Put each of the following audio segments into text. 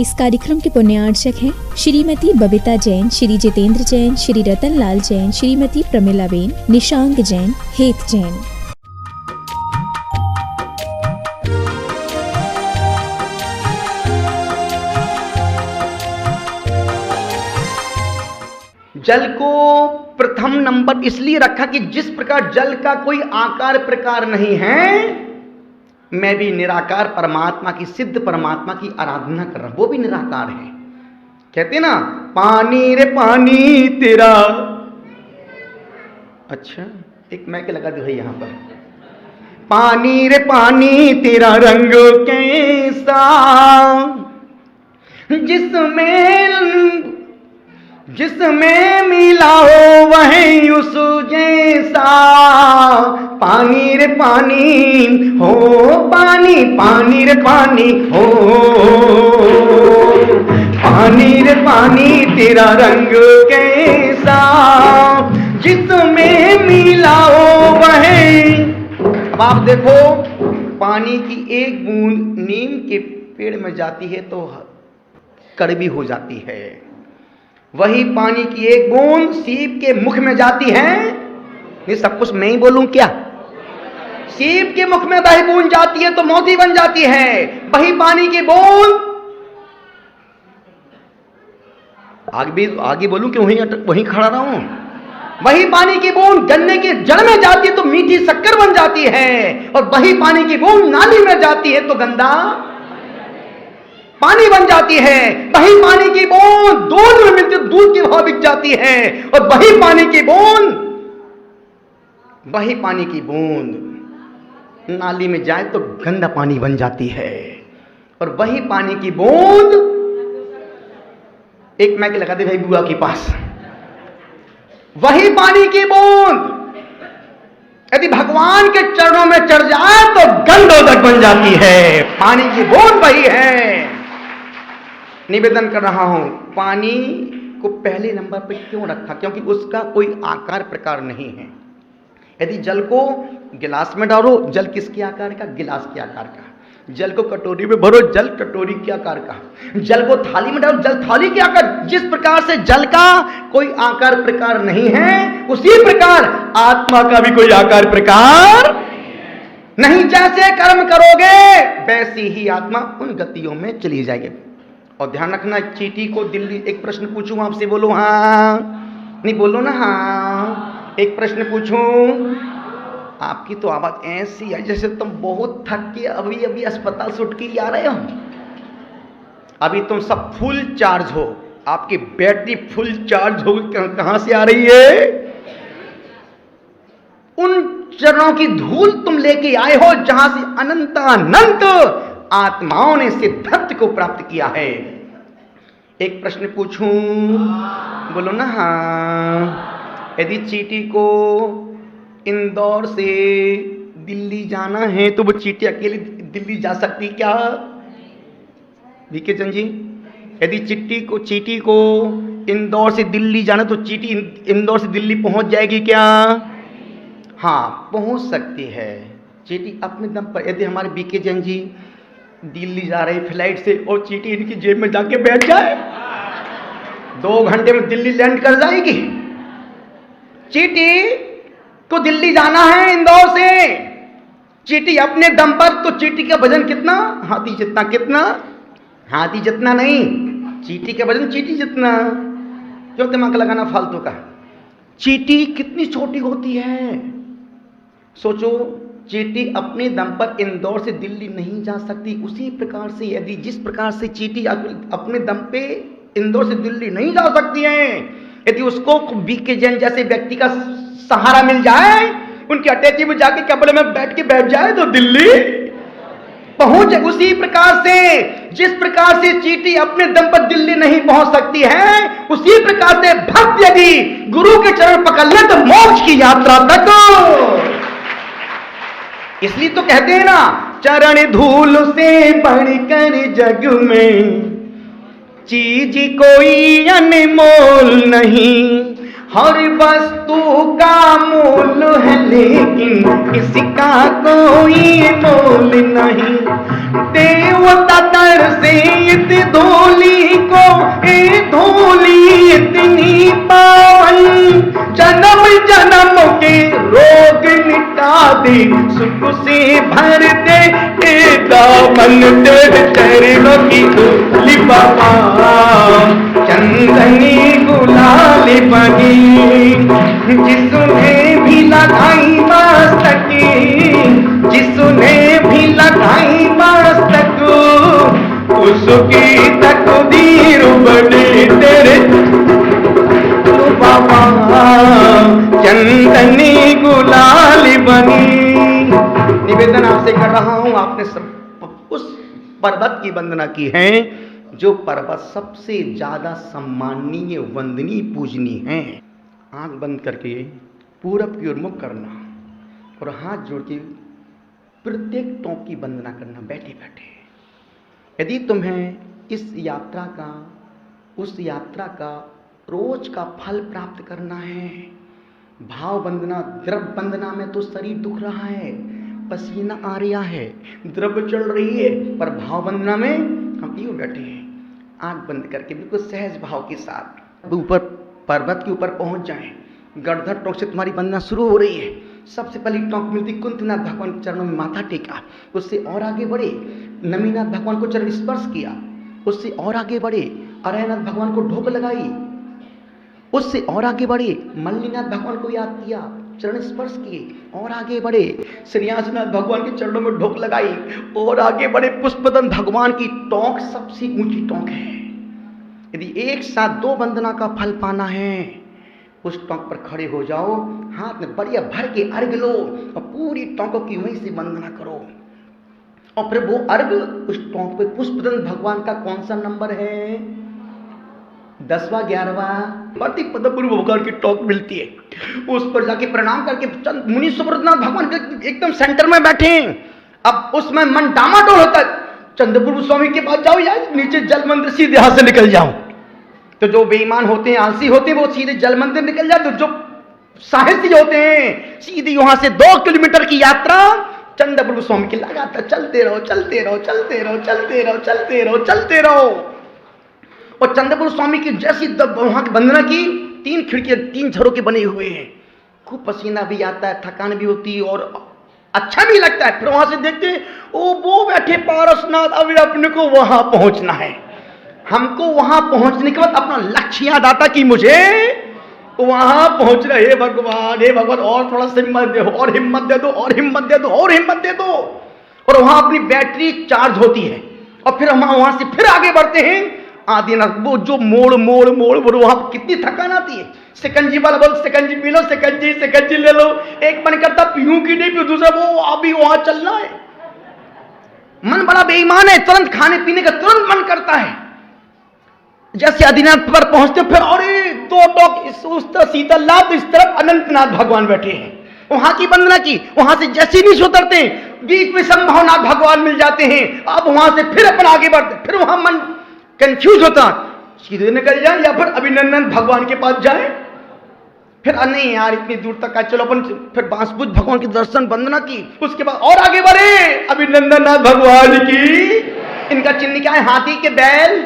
इस कार्यक्रम के पुण्यार्चक हैं श्रीमती बबीता जैन, श्री जितेंद्र जैन, श्री रतन लाल जैन, श्रीमती प्रमिला बेन, निशांक जैन, हेत जैन। जल को प्रथम नंबर इसलिए रखा कि जिस प्रकार जल का कोई आकार प्रकार नहीं है, मैं भी निराकार परमात्मा की, सिद्ध परमात्मा की आराधना कर रहा हूं, वो भी निराकार है। कहते ना, पानी रे पानी तेरा, अच्छा एक मैक लगा दो भाई यहां पर, पानी रे पानी तेरा रंग कैसा, जिसमें मिलाओ वही उस जैसा, पानी रे पानी हो, पानी पानी रे पानी हो, पानी रे पानी तेरा रंग कैसा, जिसमें मिलाओ वही। अब आप देखो, पानी की एक बूंद नीम के पेड़ में जाती है तो कड़वी हो जाती है, वही पानी की एक बूंद सीप के मुख में जाती है, ये सब कुछ मैं ही बोलूं क्या? सीप के मुख में वही बूंद जाती है तो मोती बन जाती है, वही पानी की बूंद, आगे बोलूं कि वहीं खड़ा रहूं? वही पानी की बूंद गन्ने की जड़ में जाती है तो मीठी शक्कर बन जाती है, और वही पानी की बूंद नाली में जाती है तो गंदा पानी बन जाती है। वही पानी की बूंद दूध में मिलती दूध की भाव बिक जाती है, और वही पानी की बूंद नाली में जाए तो गंदा पानी बन जाती है, और वही पानी की बूंद, एक मैक लगा दे भाई बुआ के पास, वही पानी की बूंद यदि भगवान के चरणों में चढ़ जाए तो गंधोदक बन जाती है। पानी की बूंद वही है। निवेदन कर रहा हूं, पानी को पहले नंबर पर क्यों रखा? क्योंकि उसका कोई आकार प्रकार नहीं है। यदि जल को गिलास में डालो, जल किसके आकार का? गिलास के आकार का। जल को कटोरी में भरो, जल कटोरी के आकार का। जल को थाली में डालो, जल थाली के आकार। जिस प्रकार से जल का कोई आकार प्रकार नहीं है, उसी प्रकार आत्मा का भी कोई आकार प्रकार नहीं। जैसे कर्म करोगे वैसी ही आत्मा उन गतियों में चली जाएगी। और ध्यान रखना, चींटी को दिल्ली, एक प्रश्न पूछूं आपसे, बोलो हाँ, नहीं बोलो ना हाँ। एक प्रश्न पूछूं, आपकी तो आवाज ऐसी है जैसे तुम बहुत थक के अभी अभी अस्पताल से उठ के आ रहे हो। अभी तुम सब फुल चार्ज हो, आपकी बैटरी फुल चार्ज हो, कहां से आ रही है? उन चरणों की धूल तुम लेके आए हो जहां से अनंत आत्माओं ने सिद्धत्व को प्राप्त किया है। एक प्रश्न पूछूं, बोलो ना हाँ। यदि चींटी को इंदौर से दिल्ली जाना है तो वो चींटी अकेले दिल्ली जा सकती क्या? विकेचंद जी, यदि चींटी को इंदौर से दिल्ली जाना तो चींटी इंदौर से दिल्ली पहुंच जाएगी क्या? हाँ, पहुंच सकती है चींटी अपने दम पर। यदि हमारे विकेचंद जी दिल्ली जा रहे फ्लाइट से और चींटी इनकी जेब में जाके बैठ जाए, 2 घंटे में दिल्ली लैंड कर जाएगी। चींटी को दिल्ली जाना है इंदौर से, चींटी अपने दम पर, तो चींटी का वजन कितना? हाथी जितना। कितना? हाथी जितना नहीं, चींटी का वजन चींटी जितना। क्यों दिमाग लगाना फालतू का? चींटी कितनी छोटी होती है सोचो। चींटी अपने दम पर इंदौर से दिल्ली नहीं जा सकती। उसी प्रकार से यदि जिस प्रकार से चींटी अपने दम पे इंदौर से दिल्ली नहीं जा सकती है, यदि उसको बीके जैन जैसे व्यक्ति का सहारा मिल जाए, उनकी अटैची में जाके कपड़े में बैठ जाए तो दिल्ली पहुंच। उसी प्रकार से जिस प्रकार से चींटी अपने दम पर दिल्ली नहीं पहुंच सकती है, उसी प्रकार से भक्त यदि गुरु के चरण पकड़ ले तो मोक्ष की यात्रा तक। इसलिए तो कहते हैं ना, चरण धूल से बढ़कर जग में चीज कोई अनमोल नहीं। हर वस्तु का मोल है लेकिन इसका कोई मोल नहीं। देवता तर से इत धूल आदि सुख से भर दे दामन तेरे चरणों की धूली बाबा चंदनी गुलाल बनी जिसने भी लगाई मस्तक जिसने भी लगाई मस्तक उसकी तकदीर बनी तेरे बाबा चंदनी गुलाल बनी। निवेदन आपसे कर रहा हूं, आपने सब उस पर्वत की वंदना की है जो पर्वत सबसे ज्यादा सम्माननीय, वंदनीय, पूजनीय है। आंख बंद करके पूरब की ओर मुख करना और हाथ जोड़ के प्रत्येक टोंक की वंदना करना बैठे बैठे। यदि तुम्हें इस यात्रा का, उस यात्रा का रोज का फल प्राप्त करना है, भाव वंदना, द्रव्य वंदना में तो शरीर दुख रहा है, पसीना आ रहा है, द्रव्य चल रही है, पर भाव वंदना में हम यूं बैठे हैं आंख बंद करके बिल्कुल सहज भाव के साथ ऊपर पर्वत के ऊपर पहुंच जाएं। गढ़धर टोंक से तुम्हारी वंदना शुरू हो रही है। सबसे पहली टोंक मिलती कुंतनाथ भगवान के चरणों में माथा टेका, उससे और आगे बढ़े नमीनाथ भगवान को चरण स्पर्श किया, उससे और आगे बढ़े अरयनाथ भगवान को ढोक लगाई, उससे और आगे बढ़े मल्लीनाथ भगवान को याद किया, चरण स्पर्श किए, और आगे बढ़े श्रीयासनाथ भगवान के चरणों में ढोक लगाई, और आगे बढ़े पुष्पदन भगवान की टोंक सबसे ऊंची टोंक है। यदि एक साथ दो वंदना का फल पाना है, उस टोंक पर खड़े हो जाओ, हाथ में बढ़िया भर के अर्घ लो और पूरी टोंकों की वहीं से वंदना करो। और फिर वो अर्घ उस टोंक पे पुष्पदन भगवान का कौन सा नंबर है, 10वां 11वां पति पद्म भगवान की टोंक मिलती है, उस पर जाके प्रणाम करके मुनि सुब्रतनाथ भगवान एकदम सेंटर में बैठे हैं। अब उसमें मन डामाडोल होता है, चंद्रप्रभु स्वामी के पास जाओ या नीचे जल मंदिर सीधे यहां से निकल जाओ। तो जो बेईमान होते हैं, आलसी होते हैं, वो सीधे जल मंदिर निकल जाते, तो जो साहसी होते हैं सीधी वहां से 2 किलोमीटर की यात्रा चंद्रप्रभु स्वामी की लगातार चलते रहो, चलते रहो, चलते रहो, चलते रहो, चलते रहो, चलते रहो। और चंद्रप्रभु स्वामी की जैसी वहां की वंदना की, 3 खिड़कियां 3 झरों के बने हुए हैं, खूब पसीना भी आता है, थकान भी होती है और अच्छा भी लगता है। फिर वहां से देखते ओ वो बैठे पारसनाथ, अभी अपने को वहां पहुंचना है। हमको वहां पहुंचने के बाद अपना लक्ष्य याद आता कि मुझे वहां पहुंचना है। हे भगवान और थोड़ा सा हिम्मत दे, और हिम्मत दे दो, और हिम्मत दे दो, और हिम्मत दे दो। और वहां अपनी बैटरी चार्ज होती है और फिर हम वहां से फिर आगे बढ़ते हैं। आदिनाथ वो जो मोड़ वहां कितनी थकान आती है। सिकंजी वाला बोल सिकंजी पी लो, सिकंजी ले लो, एक मन करता पीऊं की नहीं पीऊं, दूसरा वो अभी वहां चलना है। मन बड़ा बेईमान है, तुरंत खाने पीने का तुरंत मन करता है। जैसे आदिनाथ पर पहुंचते फिर और 2 टोक उस तरफ शीतलनाथ, इस तरफ अनंतनाथ भगवान बैठे हैं। वहां की वंदना की, वहां से जैसे नीचे उतरते बीच में संभावनाथ भगवान मिल जाते हैं। अब वहां से फिर अपन आगे बढ़ते, फिर वहां मन कंफ्यूज होता, सीधे निकल जाए या फिर अभिनंदन भगवान के पास जाए। फिर नहीं यार इतनी दूर तक का, चलो अपन फिर बांसबुज भगवान के दर्शन वंदना की, उसके बाद और आगे बढ़े अभिनंदन भगवान की। इनका चिन्ह क्या है, हाथी के बैल,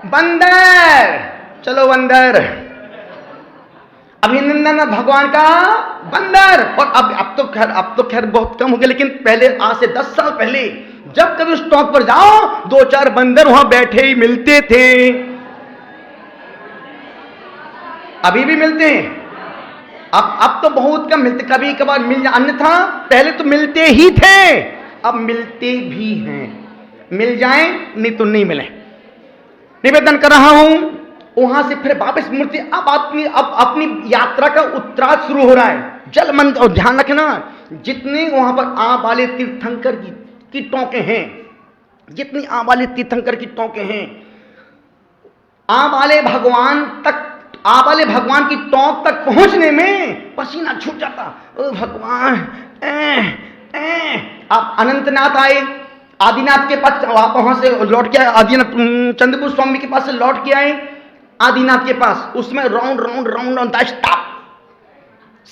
बंदर, चलो बंदर, अभिनंदन भगवान का बंदर। और अब तो खैर बहुत कम हो गया, लेकिन पहले आज से 10 साल पहले जब कभी उस टॉप पर जाओ 2-4 बंदर वहां बैठे ही मिलते थे। अभी भी मिलते हैं, अब तो बहुत कम मिलते, कभी कभार मिल जाए, अन्यथा पहले तो मिलते ही थे, अब मिलते भी हैं। मिल जाएं नहीं तो नहीं मिले। निवेदन कर रहा हूं, वहां से फिर वापस मूर्ति, अब अपनी यात्रा का उत्तरार्ध शुरू हो रहा है। जल मंदिर, और ध्यान रखना जितने वहां पर आम वाले तीर्थंकर की टोंके हैं, जितनी आम वाले तीर्थंकर की टोंके हैं, आम वाले भगवान की टोंक तक पहुंचने में पसीना छूट जाता। ओ भगवान, आप अनंतनाथ आए, आदिनाथ के पास, वहां से लौट के आए, आदिनाथ चंद्रपुर स्वामी के पास से लौट के आए आदिनाथ के पास, उसमें राउंड स्टॉप,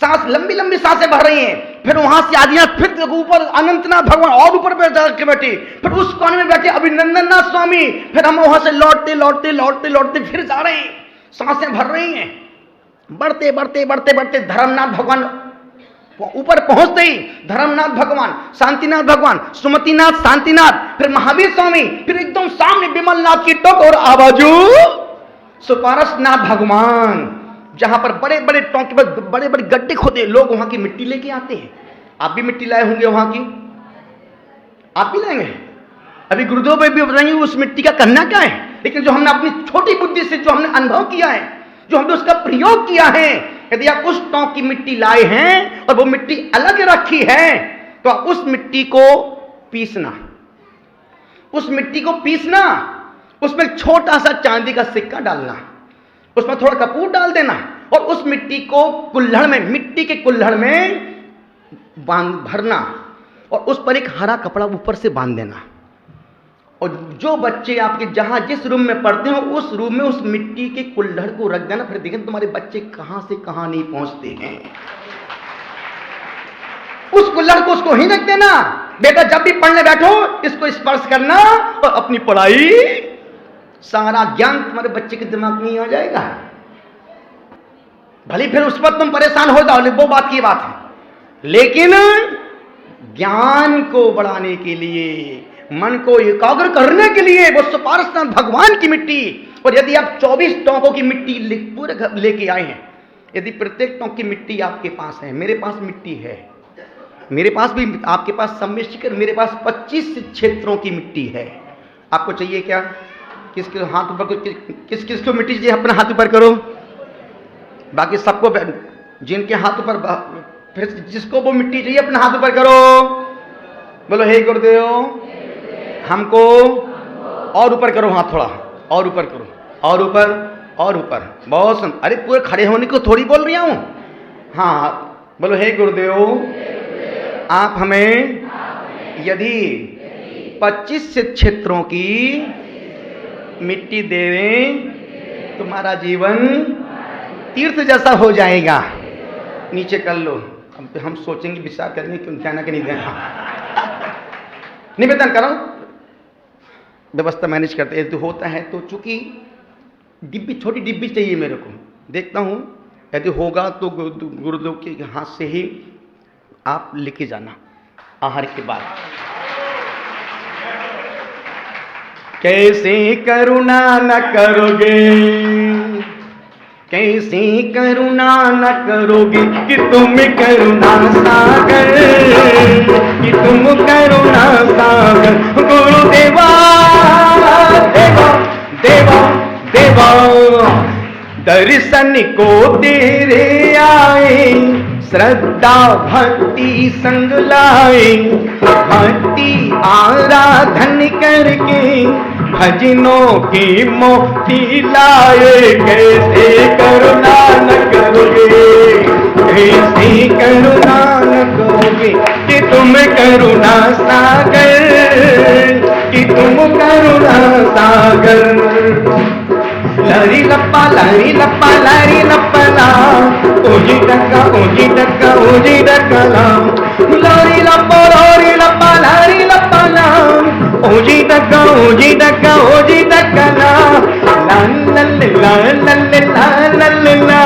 सांस लंबी सांसें भर रही हैं। फिर वहां से आदिनाथ फिर ऊपर अनंतनाथ भगवान और ऊपर पे जाके बैठे, फिर उस कोने में बैठे अभिनंदननाथ स्वामी। फिर हम वहां से लौटते फिर जा रहे हैं, सांसें भर रही हैं। बढ़ते बढ़ते बढ़ते बढ़ते धर्मनाथ भगवान ऊपर पहुंचते ही धर्मनाथ भगवान, शांतिनाथ भगवान, सुमतिनाथ, शांतिनाथ, फिर महावीर स्वामी, फिर एकदम सामने विमलनाथ की टोक और आवाजू सुपारसनाथ भगवान, जहां पर बड़े बड़े टोंके पर बड़े बड़े गड्ढे खोदे, लोग वहां की मिट्टी लेके आते हैं। आप भी मिट्टी लाए होंगे वहां की, आप भी लाएंगे। अभी गुरुदेव भाई भी बताएंगे उस मिट्टी का करना क्या है, लेकिन जो हमने अपनी छोटी बुद्धि से जो हमने अनुभव किया है, जो हमने उसका प्रयोग किया है, यदि आप उस टोंक की मिट्टी लाए हैं और वो मिट्टी अलग रखी है, तो आप उस मिट्टी को पीसना, उस मिट्टी को पीसना, उसमें छोटा सा चांदी का सिक्का डालना, उसमें थोड़ा कपूर डाल देना और उस मिट्टी को कुल्हड़ में, मिट्टी के कुल्हड़ में बांध भरना और उस पर एक हरा कपड़ा ऊपर से बांध देना। और जो बच्चे आपके जहां जिस रूम में पढ़ते हो उस रूम में उस मिट्टी के कुल्हड़ को रख देना। फिर देखें तुम्हारे बच्चे कहां से कहां नहीं पहुंचते हैं। उस कुल्हड़ को उसको ही रख देना। बेटा जब भी पढ़ने बैठो इसको स्पर्श करना और अपनी पढ़ाई, सारा ज्ञान तुम्हारे बच्चे के दिमाग में ही आ जाएगा। भले फिर उस पर तुम परेशान हो जाओ, वो बात की बात है, लेकिन ज्ञान को बढ़ाने के लिए, मन को एकाग्र करने के लिए वो सुपारसनाथ भगवान की मिट्टी। और यदि आप 24 टोंकों की मिट्टी पूरे लेके आए हैं, यदि प्रत्येक टोंक की मिट्टी आपके पास है, मेरे पास मिट्टी है, मेरे पास भी, आपके पास सब मिश्र, मेरे पास 25 क्षेत्रों की मिट्टी है। आपको चाहिए क्या? किसके हाथ ऊपर, किस किस को मिट्टी चाहिए अपना हाथ ऊपर करो। बाकी सबको, जिनके हाथ ऊपर, फिर जिसको वो मिट्टी चाहिए अपना हाथ ऊपर करो। बोलो हे गुरुदेव हमको, और ऊपर करो हाथ थोड़ा, और ऊपर करो, और ऊपर, और ऊपर। बहुत सुन, अरे पूरे खड़े होने को थोड़ी बोल रही हूं। हाँ बोलो हे गुरुदेव आप हमें यदि 25 क्षेत्रों की मिट्टी देवें तुम्हारा जीवन तीर्थ जैसा हो जाएगा। नीचे कर लो। अब हम सोचेंगे, विचार करेंगे क्यों देना कि नहीं देना। निवेदन करो, व्यवस्था मैनेज करते हैं। तो होता है तो चूंकि डिब्बी, छोटी डिब्बी चाहिए मेरे को, देखता हूं यदि होगा तो गुरुदेव के हाथ से ही आप लेके जाना आहार के बाद। कैसे करुणा न करोगे, कैसे करुणा न करोगे कि तुम करुणा सागर, कि तुम करुणा सागर। गुरुदेवा देवा देवा देवा दर्शन को तेरे आए, श्रद्धा भक्ति संग लाए, भक्ति आराधन करके भजनों की मोती लाए। कैसे करुणा न करोगे, कैसे करुणा न करोगे कि तुम करुणा सागर, कि तुम करुणा सागर। लरी लप्पा लरी लप्पा लरी लप्पला, ओजी डक्का ओजी डक्का ओजी डक्कला। लरी लप्पा लरी लप्पा लरी लप्पला, ओजी डक्का ओजी डक्का ओजी डक्कला। ला ला ला ला ला ला ला,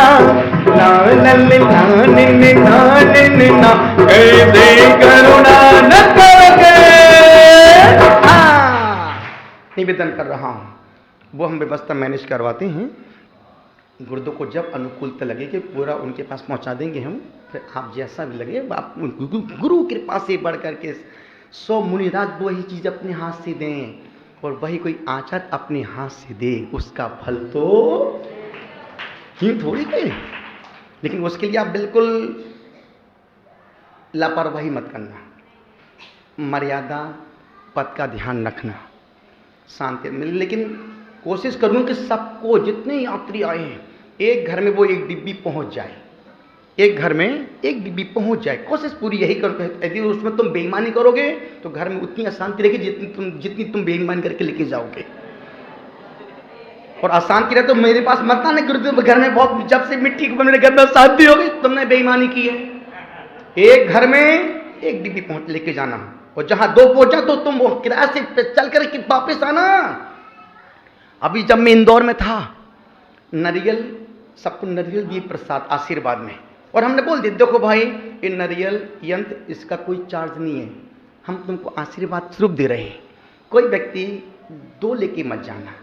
कैसे करुणा न करोगे। निवेदन कर रहा हूं, वो हम व्यवस्था मैनेज करवाते हैं। गुरुदेव को जब अनुकूलता लगे कि पूरा उनके पास पहुंचा देंगे हम, फिर आप जैसा भी लगे आप गुरु कृपा से बढ़ करके 100 मुनिराज वही चीज़ अपने हाथ से दें और वही कोई आचार अपने हाथ से दे, उसका फल तो ही थोड़ी कहीं। लेकिन उसके लिए आप बिल्कुल लापरवाही मत करना, मर्यादा पद का ध्यान रखना, शांति मिले। लेकिन कोशिश करूँ कि सबको, जितने यात्री आए हैं, एक घर में वो एक डिब्बी पहुंच जाए, एक घर में एक डिब्बी पहुंच जाए। कोशिश पूरी यही करो। यदि उसमें तुम बेईमानी करोगे तो घर में उतनी अशांति रहेगी जितनी तुम बेईमानी करके लेके जाओगे। और अशांति रहे तो मेरे पास मरता नहीं, गुरुदेव घर में बहुत, जब से मिट्टी को मेरे घर में शांति हो गई, तुमने बेईमानी की है। एक घर में एक डिब्बी पहुंच लेके जाना, और जहां 2 पहुंचा तो तुम वो किराए से चल कर वापिस आना। अभी जब मैं इंदौर में था, नारियल सबको नारियल दिए प्रसाद आशीर्वाद में, और हमने बोल दिया देखो भाई ये नारियल यंत्र इसका कोई चार्ज नहीं है, हम तुमको आशीर्वाद स्वरूप दे रहे हैं। कोई व्यक्ति 2 लेके मत जाना,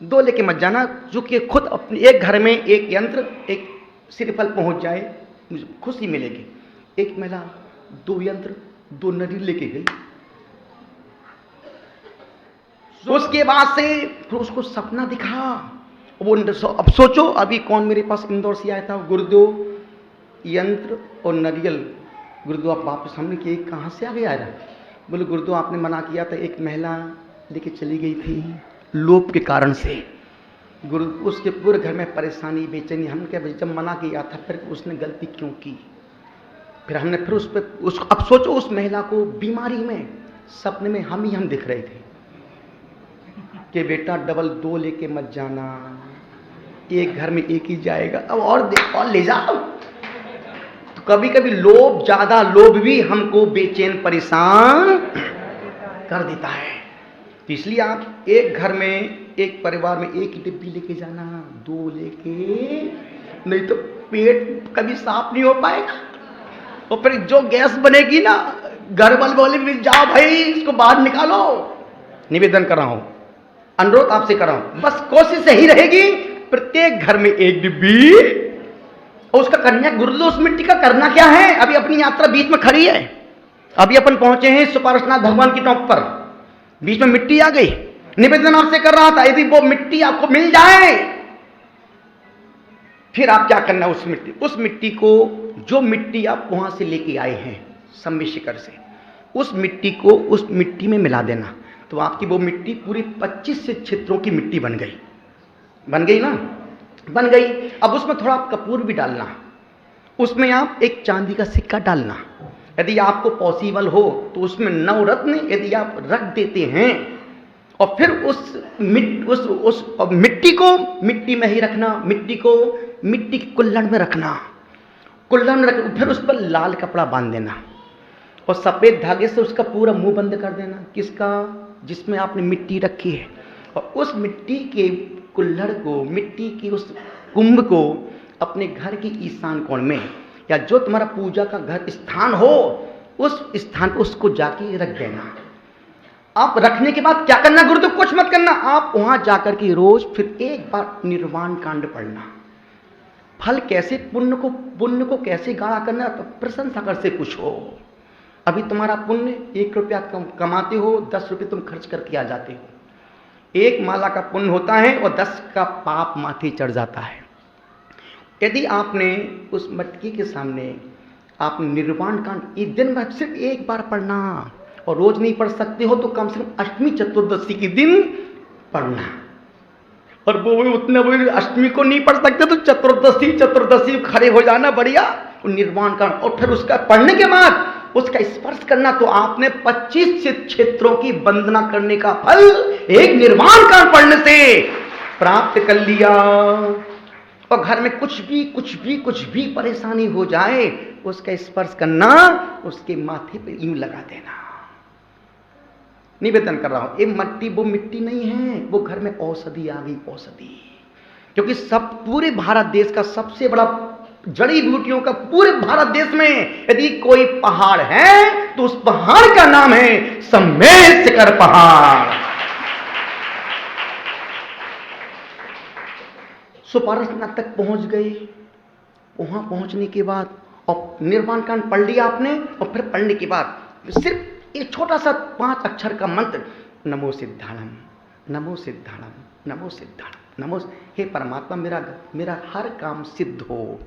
2 लेके मत जाना, जो कि खुद अपने एक घर में एक यंत्र एक श्रीफल पहुंच जाए, मुझे खुशी मिलेगी। एक महिला 2 यंत्र 2 नारियल लेके गई, उसके बाद से फिर उसको सपना दिखा। वो अब सोचो, अभी कौन मेरे पास इंदौर से आया था, गुरुदेव यंत्र और नारियल, गुरुदेव आप वापस हमने कि कहाँ से आ गया यार? बोले गुरुदेव आपने मना किया था, एक महिला लेके चली गई थी लोभ के कारण से, गुरु उसके पूरे घर में परेशानी बेचैनी। हमने क्या जब मना किया था फिर उसने गलती क्यों की? फिर हमने फिर उस पर अब सोचो, उस महिला को बीमारी में सपने में हम दिख रहे थे कि बेटा डबल 2 लेके मत जाना, एक घर में एक ही जाएगा, अब और ले जाओ। तो कभी कभी लोभ, ज्यादा लोभ भी हमको बेचैन परेशान कर देता है। तो इसलिए आप एक घर में एक परिवार में एक ही डिब्बी लेके जाना, 2 लेके, नहीं तो पेट कभी साफ नहीं हो पाएगा। और फिर जो गैस बनेगी ना, घर वाले बोले मिल जाओ भाई इसको बाहर निकालो। निवेदन कर रहा हूं, अनुरोध आपसे कर रहा हूं, बस कोशिश यही रहेगी प्रत्येक घर में एक डिब्बी। और उसका करना गुरुदेव उस मिट्टी का करना क्या है? अभी अपनी यात्रा बीच में खड़ी है, अभी अपन पहुंचे हैं सुपार्श्वनाथ भगवान की टॉप पर, बीच में मिट्टी आ गई। निवेदन आपसे कर रहा था, यदि वो मिट्टी आपको मिल जाए फिर आप क्या करना, उस मिट्टी को, जो मिट्टी आप वहां से लेके आए हैं सम्य शिखर से, उस मिट्टी को उस मिट्टी में मिला देना। तो आपकी वो मिट्टी पूरी 25 से क्षेत्रों की मिट्टी बन गई ना, बन गई। अब उसमें थोड़ा आप कपूर भी डालना, उसमें आप एक चांदी का सिक्का डालना, यदि आपको पॉसिबल हो तो उसमें 9 रत्न यदि आप रख देते हैं, और फिर उस मिट्टी को मिट्टी में ही रखना, मिट्टी को मिट्टी के कुल्हड़ में रखना, कुल्हड़ में रख, फिर उस पर लाल कपड़ा बांध देना और सफेद धागे से उसका पूरा मुंह बंद कर देना। किसका? जिसमें आपने मिट्टी रखी है। और उस मिट्टी के कुल्हड़ को, मिट्टी की उस कुंभ को अपने घर के ईशान कोण में, या जो तुम्हारा पूजा का घर स्थान हो उस स्थान पर उसको जाके रख देना। आप रखने के बाद क्या करना गुरुदेव? कुछ मत करना, आप वहां जाकर के रोज फिर एक बार निर्वाण कांड पढ़ना। फल कैसे, पुण्य को कैसे गाढ़ा करना, तो प्रशंसा कर से पूछो। अभी तुम्हारा पुण्य 1 रुपया कमाते हो, 10 रुपये तुम खर्च करके आ जाते हो। 1 माला का पुण्य होता है और 10 का पाप माथे चढ़ जाता है। यदि आपने उस मटकी के सामने आप निर्वाण कांड एक दिन में सिर्फ 1 बार पढ़ना, और रोज नहीं पढ़ सकते हो तो कम से कम अष्टमी चतुर्दशी के दिन पढ़ना। और वो उतने वो अष्टमी को नहीं पढ़ सकते तो चतुर्दशी खड़े हो जाना बढ़िया निर्वाण कांड, और फिर उसका पढ़ने के बाद उसका स्पर्श करना, तो आपने 25 क्षेत्रों की वंदना करने का फल एक निर्वाण कांड पढ़ने से प्राप्त कर लिया। और घर में कुछ भी परेशानी हो जाए, उसका स्पर्श करना, उसके माथे पे यूं लगा देना। निवेदन कर रहा हूं, ये मिट्टी वो मिट्टी नहीं है, वो घर में औषधि आ गई, औषधि। क्योंकि सब पूरे भारत देश का सबसे बड़ा जड़ी बूटियों का पूरे भारत देश में यदि कोई पहाड़ है तो उस पहाड़ का नाम है सम्य शिखर पहाड़। सुपार्श्वनाथ तक पहुंच गए। वहां पहुंचने के बाद और निर्वाण कांड पढ़ लिया आपने, और फिर पढ़ने के बाद सिर्फ एक छोटा सा 5 अक्षर का मंत्र, नमो सिद्धाणम, नमो सिद्धाणम, नमो सिद्धाणम, नमो। हे परमात्मा, मेरा हर काम सिद्ध हो,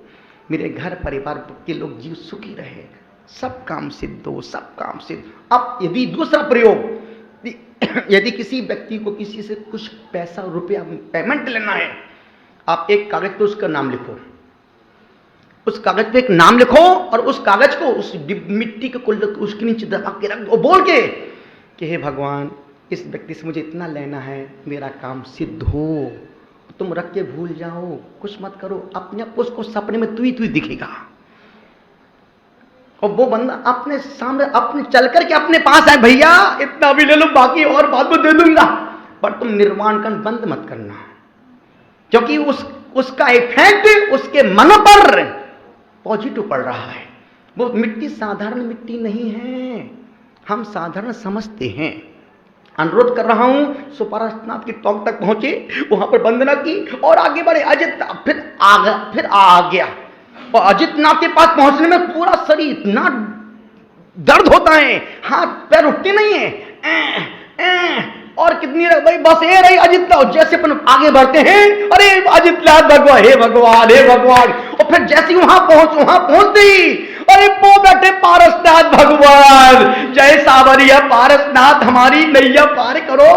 मेरे घर परिवार के लोग जीव सुखी रहे, सब काम सिद्ध हो, सब काम सिद्ध। अब यदि दूसरा प्रयोग, यदि किसी व्यक्ति को किसी से कुछ पैसा रुपया पेमेंट लेना है, आप एक कागज पे उसका नाम लिखो, उस कागज पे एक नाम लिखो, और उस कागज को उस मिट्टी के कुल्हड़ उसके नीचे दबा के रख दो, बोल के कि हे भगवान, इस व्यक्ति से मुझे इतना लेना है, मेरा काम सिद्ध हो। तुम रख के भूल जाओ, कुछ मत करो, अपने आप उसको सपने में तू ही दिखेगा, और वो बंदा अपने सामने अपने चल करके अपने पास आए, भैया इतना भी ले लो, बाकी और बाद में दे दूंगा। पर तुम निर्वाण कांड बंद मत करना, क्योंकि उसका इफेक्ट उसके मन पर पॉजिटिव पड़ रहा है। वो मिट्टी साधारण मिट्टी नहीं है, हम साधारण समझते हैं। अनुरोध कर रहा हूं, सो पारसनाथ की टॉक तक पहुंचे, वहां पर वंदना की और आगे बढ़े। अजित फिर आ गया और अजितनाथ के पास पहुंचने में पूरा शरीर इतना दर्द होता है, हाथ पैर उठते नहीं है। और कितनी भाई बस ये रही अजितनाथ। जैसे अपन आगे बढ़ते हैं, अरे अजितनाथ भगवान, हे भगवान हे भगवान। और फिर जैसे वहां पहुंचते ही अरे वो बैठे पारसनाथ भगवान, जय सावरिया पारसनाथ हमारी नैया पार करो।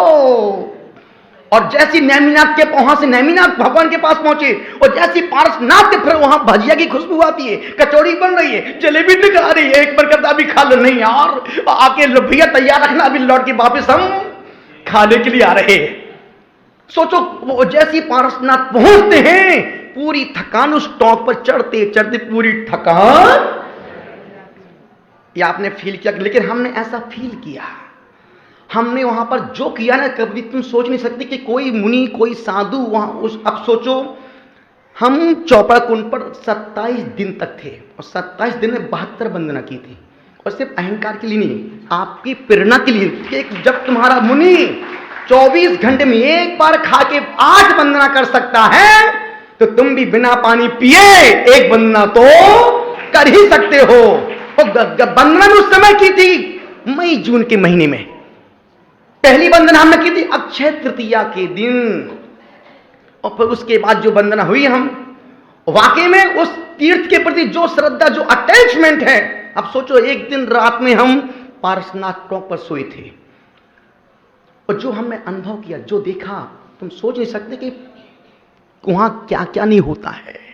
और जैसी नेमिनाथ के वहां से नेमिनाथ भगवान के पास पहुंचे और जैसी पारसनाथ के, फिर वहां भजिया की खुशबू आती है, कचौड़ी बन रही है, जलेबी दिखा रही है। एक बार कहता अभी खा लो, नहीं यार आके भैया तैयार रखना, अभी लौट के वापस हम खाने के लिए आ रहे हैं। सोचो वो जैसी पारसनाथ पहुंचते हैं, पूरी थकान उस टॉप पर चढ़ते चढ़ते पूरी थकान, ये आपने फील किया, लेकिन हमने ऐसा फील किया, हमने वहां पर जो किया ना, कभी तुम सोच नहीं सकते कि कोई मुनि कोई साधु वहां उस, अब सोचो हम चौपड़ा कुंड पर 27 दिन तक थे और 27 दिन में 72 वंदना की थी। और सिर्फ अहंकार के लिए नहीं, आपकी प्रेरणा के लिए कि जब तुम्हारा मुनि 24 घंटे में एक बार खा के 8 वंदना कर सकता है, तो तुम भी बिना पानी पिए एक वंदना तो कर ही सकते हो। वंदना उस समय की थी मई जून के महीने में, पहली वंदना हमने की थी अक्षय तृतीया के दिन। और फिर उसके बाद जो वंदना हुई, हम वाकई में उस तीर्थ के प्रति जो श्रद्धा जो अटैचमेंट है, अब सोचो एक दिन रात में हम पारसनाथ टॉप पर सोए थे और जो हमने अनुभव किया, जो देखा, तुम सोच नहीं सकते कि वहां क्या क्या नहीं होता है।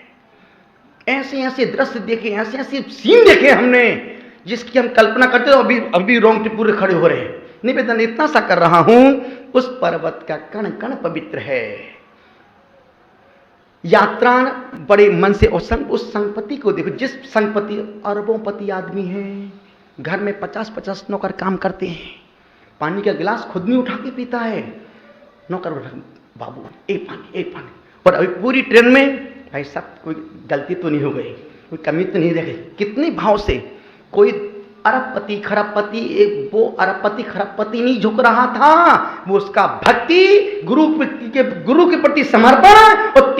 ऐसे ऐसे दृश्य देखे, ऐसे ऐसे सीन देखे हमने जिसकी हम कल्पना करते हो, अभी रोंगटे पूरे खड़े हो रहे हैं। निवेदन इतना सा कर रहा हूं, उस पर्वत का कण कण पवित्र है। यात्रा बड़े मन से, उस संपत्ति को देखो, जिस संपत्ति अरबोंपति आदमी है, घर में 50-50 नौकर काम करते हैं, पानी का गिलास खुद नहीं उठा के पीता है, नौकर बाबू एक पानी। और अभी पूरी ट्रेन में भाई साहब कोई गलती तो नहीं हो गई, कोई कमी तो नहीं रह गई। कितने भाव से कोई अरबपति खरबपति, वो अरबपति खरबपति नहीं झुक रहा था, वो उसका भक्ति गुरु के प्रति समर्पण और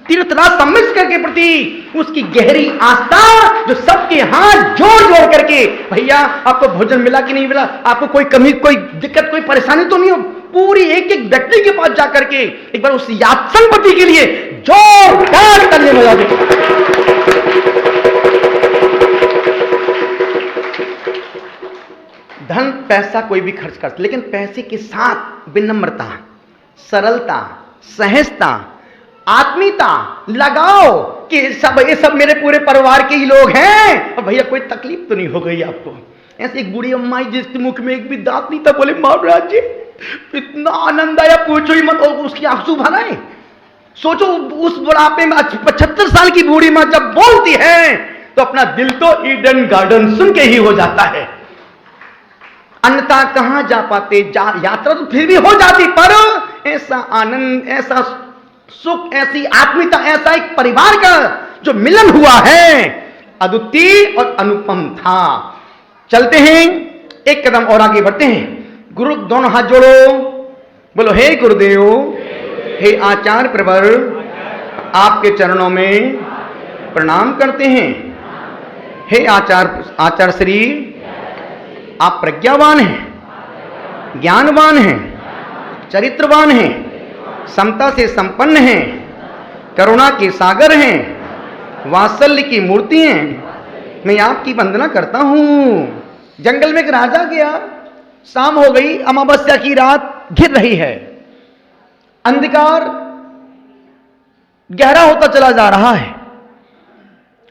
तीर्थराज सम्मिश्र के प्रति उसकी गहरी आस्था, जो सबके हाथ जोड़ करके, भैया आपको भोजन मिला कि नहीं मिला, आपको कोई कमी कोई दिक्कत कोई परेशानी तो नहीं हो, पूरी एक एक व्यक्ति के पास जाकर के एक बार उस यात्सनपति के लिए जोरदार करने बजा दो। धन पैसा कोई भी खर्च करता, लेकिन पैसे के साथ विनम्रता, सरलता, सहजता, आत्मीयता लगाओ कि ये सब मेरे पूरे परिवार के ही लोग हैं और भैया कोई तकलीफ तो नहीं हो गई आपको। ऐसे एक बूढ़ी अम्मा जिसके मुख में एक भी दांत नहीं था, बोले महाराज जी इतना आनंद आया पूछो ही मत, और उसकी आंसू भराए। सोचो उस बुढ़ापे में 75 साल की बूढ़ी मां जब बोलती है तो अपना दिल तो ईडन गार्डन सुन के ही हो जाता है। अन्यथा कहां जा पाते, यात्रा तो फिर भी हो जाती, पर ऐसा आनंद, ऐसा सुख, ऐसी आत्मीयता, ऐसा एक परिवार का जो मिलन हुआ है, अद्वितीय और अनुपम था। चलते हैं, एक कदम और आगे बढ़ते हैं। गुरु दोनों हाथ जोड़ो, बोलो हे गुरुदेव, हे आचार्य प्रवर, आपके चरणों में प्रणाम करते हैं। हे आचार्य श्री, आप प्रज्ञावान हैं, ज्ञानवान हैं, चरित्रवान हैं, समता से संपन्न हैं, करुणा के सागर हैं, वात्सल्य की मूर्ति हैं। मैं आपकी वंदना करता हूं। जंगल में एक राजा गया, शाम हो गई, अमावस्या की रात घिर रही है, अंधकार गहरा होता चला जा रहा है,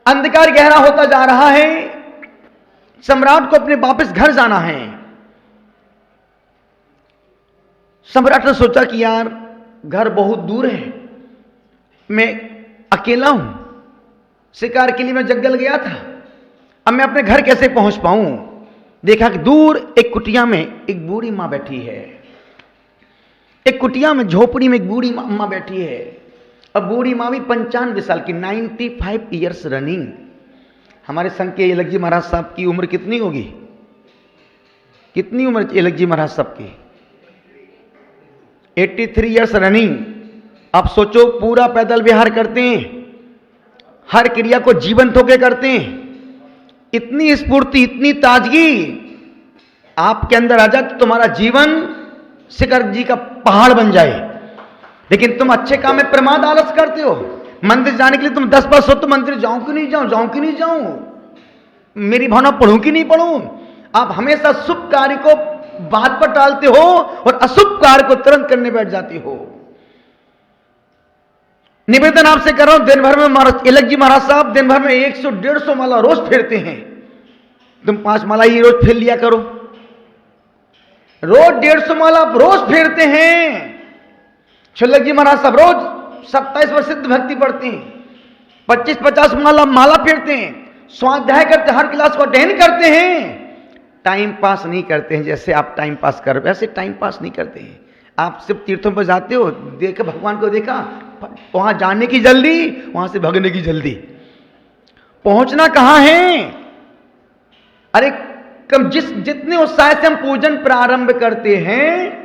अंधकार गहरा होता जा रहा है। सम्राट को अपने वापस घर जाना है। सम्राट ने सोचा कि यार घर बहुत दूर है, मैं अकेला हूं, शिकार के लिए मैं जंगल गया था, अब मैं अपने घर कैसे पहुंच पाऊं। देखा कि दूर एक कुटिया में एक बूढ़ी मां बैठी है। एक कुटिया में, झोपड़ी में एक बूढ़ी अम्मा बैठी है। अब बूढ़ी माँ भी 95 साल की, 95 ईयर्स रनिंग। हमारे संघ के एलग जी महाराज साहब की उम्र कितनी होगी? कितनी उम्र एलग जी महाराज साहब की? 83 ईयर्स रनिंग। आप सोचो, पूरा पैदल विहार करते हैं, हर क्रिया को जीवंत होकर करते हैं। इतनी स्फूर्ति, इतनी ताजगी आपके अंदर आ जाए तो तुम्हारा जीवन शिखर जी का पहाड़ बन जाए। लेकिन तुम अच्छे काम में प्रमाद आलस करते हो। मंदिर जाने के लिए तुम 10 बार सोचो, तो मंदिर जाऊं कि नहीं जाऊं, जाऊं कि नहीं जाऊं, मेरी भावना पढ़ूं कि नहीं पढ़ूं। आप हमेशा शुभ कार्य को बात पर टालते हो और अशुभ कार्य को तुरंत करने बैठ जाते हो। निवेदन आपसे कर रहा हूं, दिन भर में एलग जी महाराज साहब दिन भर में 100-150 माला रोज फेरते हैं। तुम 5 माला ही रोज फेर लिया करो। रोज 150 माला रोज फेरते हैं। छल्लक जी महाराज साहब रोज 27 प्रसिद्ध भक्ति पढ़ते हैं, 25-50 माला फेरते हैं, स्वाध्याय करते, हर क्लास को अध्ययन करते हैं। टाइम पास नहीं करते हैं जैसे आप टाइम पास कर, वैसे टाइम पास नहीं करते हैं। आप सिर्फ तीर्थों पर जाते हो, देखा भगवान को देखा, वहां जाने की जल्दी, वहां से भगने की जल्दी। पहुंचना कहां है? अरे कम जितने उत्साह से हम पूजन प्रारंभ करते हैं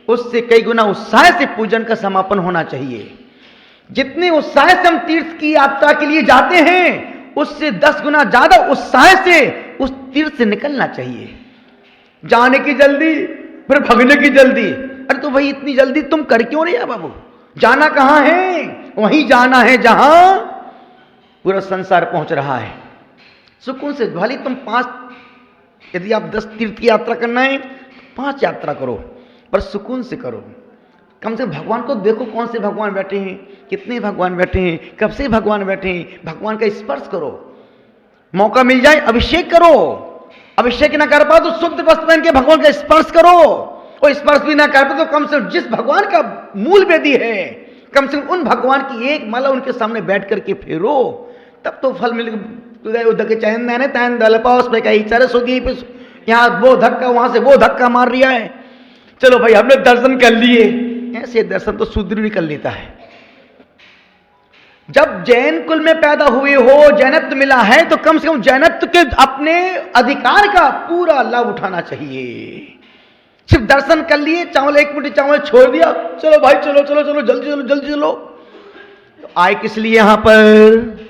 उससे कई गुना उत्साह से पूजन का समापन होना चाहिए। जितने उत्साह से हम तीर्थ की यात्रा के लिए जाते हैं उससे 10 गुना ज्यादा उत्साह से उस तीर्थ से निकलना चाहिए। जाने की जल्दी, फिर भगने की जल्दी। अरे तो भाई इतनी जल्दी तुम कर क्यों रहे बाबू? जाना कहां है? वहीं जाना है जहां पूरा संसार पहुंच रहा है। सुकून से भले तुम 5, यदि आप 10 तीर्थ की यात्रा करना है 5 यात्रा करो, पर सुकून से करो। कम से कम भगवान को देखो, कौन से भगवान बैठे हैं, कितने भगवान बैठे हैं, कब से भगवान बैठे हैं, भगवान का स्पर्श करो। मौका मिल जाए अभिषेक करो, अभिषेक ना कर पाओ तो शुद्ध वस्त्र पहन के भगवान का स्पर्श करो, और स्पर्श भी ना कर पाओ तो कम से कम जिस भगवान का मूल वेदी है, कम से कम उन भगवान की एक माला उनके सामने बैठ करके फेरो, तब तो फल मिल। के चैन देने तैन दल पाओ पे कहीं चरस होगी, यहाँ वो धक्का वहां से वो धक्का मार रिया है। चलो भाई हमने दर्शन कर लिए, ऐसे दर्शन तो शूद्र भी कर लेता है। जब जैन कुल में पैदा हुए हो, जैनत्व मिला है, तो कम से कम जैनत्व के अपने अधिकार का पूरा लाभ उठाना चाहिए। सिर्फ दर्शन कर लिए, चावल 1 मुट्ठी चावल छोड़ दिया, चलो भाई चलो चलो चलो जल्दी चलो जल्दी चलो। तो आए किस लिए यहां पर?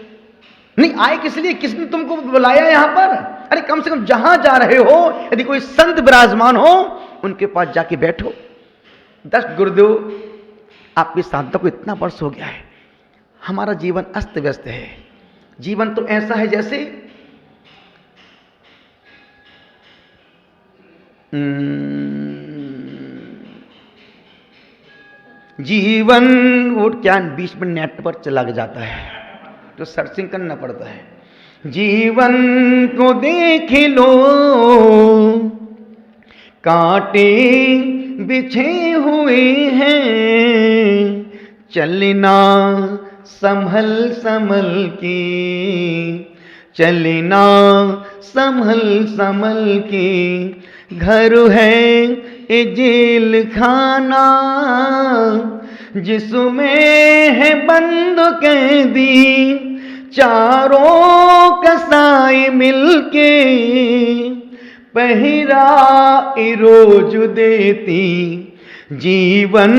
नहीं आए किस लिए? किसने तुमको बुलाया यहां पर? अरे कम से कम जहां जा रहे हो यदि कोई संत विराजमान हो उनके पास जाके बैठो। 10 गुरुदेव आपकी साधना को इतना वर्ष हो गया है, हमारा जीवन अस्त व्यस्त है। जीवन तो ऐसा है जैसे जीवन वो क्या बीच में नेट पर चला जाता है तो सर्चिंग करना पड़ता है। जीवन को देख लो कांटे बिछे हुए हैं, चलना संभल संभल के, चलना संभल संभल के, घर है ए जेल खाना जिसमें है बंद कैदी, चारों कसाई मिलके पहरा रोज देती। जीवन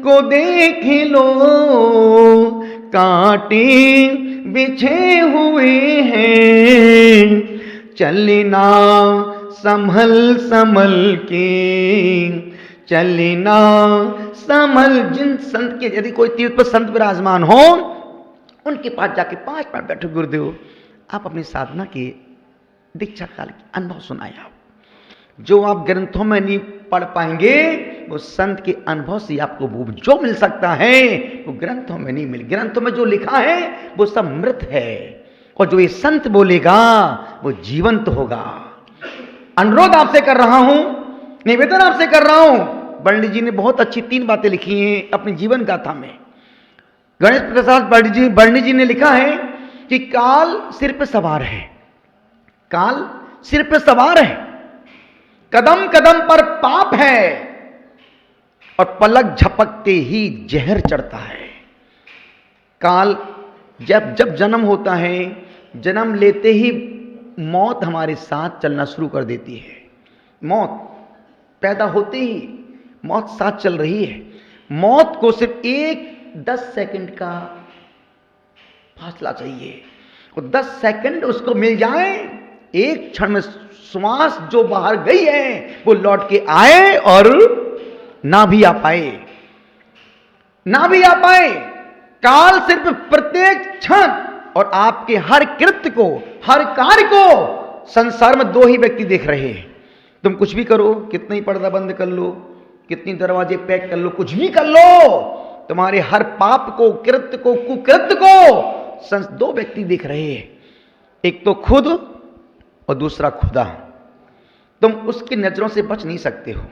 को देख लो कांटे बिछे हुए हैं, चलना संभल संभल के, चलना संभल। जिन संत के यदि कोई तीर्थ पर संत विराजमान हो उनके पास जाके 5 मिनट बैठो, गुरुदेव आप अपनी साधना के दीक्षा काल की अनुभव सुनाए। आप जो आप ग्रंथों में नहीं पढ़ पाएंगे वो संत के अनुभव से आपको वो जो मिल सकता है वो ग्रंथों में नहीं मिल। ग्रंथों में जो लिखा है वो सब मृत है, और जो ये संत बोलेगा वो जीवंत होगा। अनुरोध आपसे कर रहा हूं, निवेदन आपसे कर रहा हूं। पंडित जी ने बहुत अच्छी 3 बातें लिखी हैं अपनी जीवन गाथा में। गणेश प्रसाद पंडित जी ने लिखा है कि काल सिर पे सवार है, काल सिर पे सवार है, कदम कदम पर पाप है, और पलक झपकते ही जहर चढ़ता है। काल जब जब जन्म होता है, जन्म लेते ही मौत हमारे साथ चलना शुरू कर देती है। मौत पैदा होते ही मौत साथ चल रही है। मौत को सिर्फ 10 सेकंड का फासला चाहिए, और 10 सेकंड उसको मिल जाए, एक क्षण में श्वास जो बाहर गई है वो लौट के आए और ना भी आ पाए, ना भी आ पाए। काल सिर्फ प्रत्येक क्षण और आपके हर कृत्य को, हर कार्य को संसार में 2 ही व्यक्ति देख रहे हैं। तुम कुछ भी करो, कितना ही पर्दा बंद कर लो, कितनी दरवाजे पैक कर लो, कुछ भी कर लो, तुम्हारे हर पाप को, कृत्य को, कुकृत्य को 2 व्यक्ति देख रहे हैं। एक तो खुद और दूसरा खुदा। तुम उसकी नजरों से बच नहीं सकते हो।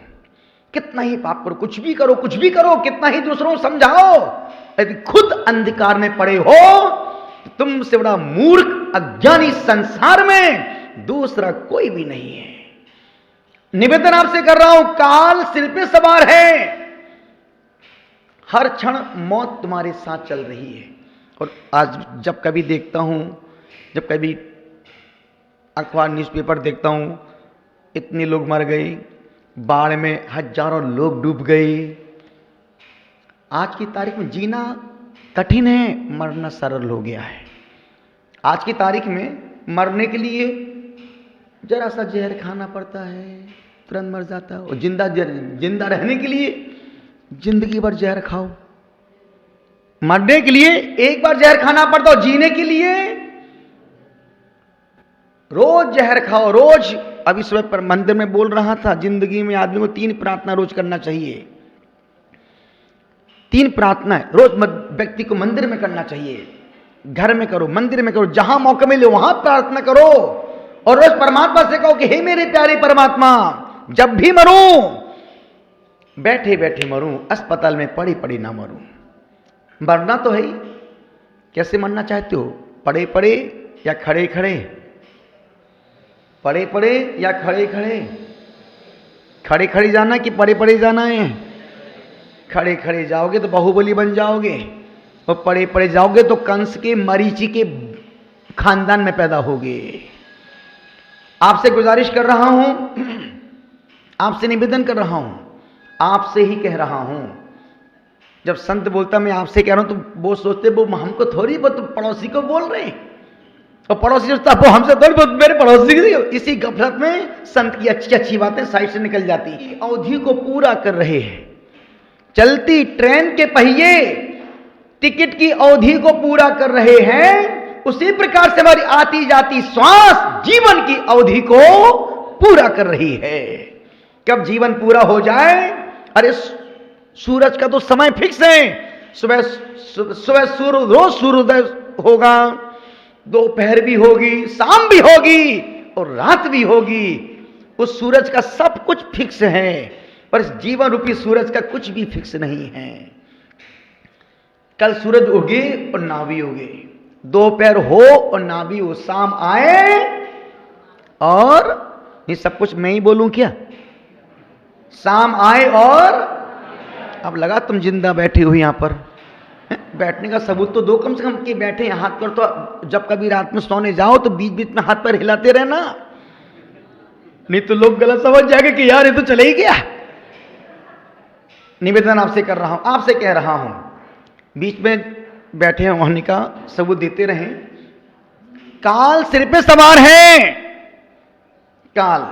कितना ही पाप करो, कुछ भी करो, कुछ भी करो, कितना ही दूसरों को समझाओ, यदि खुद अंधकार में पड़े हो तो तुमसे बड़ा मूर्ख अज्ञानी संसार में दूसरा कोई भी नहीं है। निवेदन आपसे कर रहा हूं, काल सिर पे सवार है। हर क्षण मौत तुम्हारे साथ चल रही है। और आज जब कभी देखता हूं, जब कभी अखबार न्यूज़पेपर देखता हूं, इतने लोग मर गए, बाढ़ में हजारों लोग डूब गए। आज की तारीख में जीना कठिन है, मरना सरल हो गया है। आज की तारीख में मरने के लिए जरा सा जहर खाना पड़ता है, तुरंत मर जाता है। और जिंदा रहने के लिए जिंदगी भर जहर खाओ। मरने के लिए एक बार जहर खाना पड़ता है, जीने के लिए रोज जहर खाओ, रोज। अभी सुबह पर मंदिर में बोल रहा था, जिंदगी में आदमी को 3 प्रार्थना रोज करना चाहिए। 3 प्रार्थना रोज व्यक्ति को मंदिर में करना चाहिए। घर में करो, मंदिर में करो, जहां मौका मिले वहां प्रार्थना करो। और रोज परमात्मा से कहो कि हे मेरे प्यारे परमात्मा, जब भी मरूं, बैठे बैठे मरूं, अस्पताल में पड़ी पड़ी ना मरूं। मरना तो है ही। कैसे मरना चाहते हो? पड़े पड़े या खड़े खड़े? पड़े पड़े या खड़े खड़े? खड़े खड़े जाना कि पड़े पड़े जाना है? खड़े खड़े जाओगे तो बाहुबली बन जाओगे, और पड़े पड़े जाओगे तो कंस के, मरीचि के खानदान में पैदा होगे। आपसे गुजारिश कर रहा हूं, आपसे निवेदन कर रहा हूं, आपसे ही कह रहा हूं। जब संत बोलता मैं आपसे कह रहा हूं तो वो सोचते वो हमको थोड़ी, वो तो पड़ोसी को बोल रहे हैं। और पड़ोसी सोचता वो हमसे थोड़ी, वो मेरे पड़ोसी की। इसी गफलत में संत की अच्छी अच्छी बातें साइड से निकल जाती। अवधि को पूरा कर रहे हैं। चलती ट्रेन के पहिए टिकट की अवधि को पूरा कर रहे हैं, उसी प्रकार से हमारी आती जाती श्वास जीवन की अवधि को पूरा कर रही है। कब जीवन पूरा हो जाए? अरे सूरज का तो समय फिक्स है। सुबह सूर्य, रोज सूर्योदय होगा, दोपहर भी होगी, शाम भी होगी और रात भी होगी। उस सूरज का सब कुछ फिक्स है, पर इस जीवन रूपी सूरज का कुछ भी फिक्स नहीं है। कल सूरज उगे और ना भी उगे, दोपहर हो और ना भी हो, शाम आए और ये सब कुछ मैं ही बोलूं क्या? शाम आए और अब लगा तुम जिंदा बैठे हो यहां पर। बैठने का सबूत तो दो कम से कम कि बैठे हाथ पर। तो जब कभी रात में सोने जाओ तो बीच बीच में हाथ पर हिलाते रहना, नहीं तो लोग गलत समझ जाएंगे कि यार ये तो चले ही गया। निवेदन आपसे कर रहा हूं, आपसे कह रहा हूं, बीच में बैठे होने का सबूत देते रहें। काल सिर पे सवार है। काल,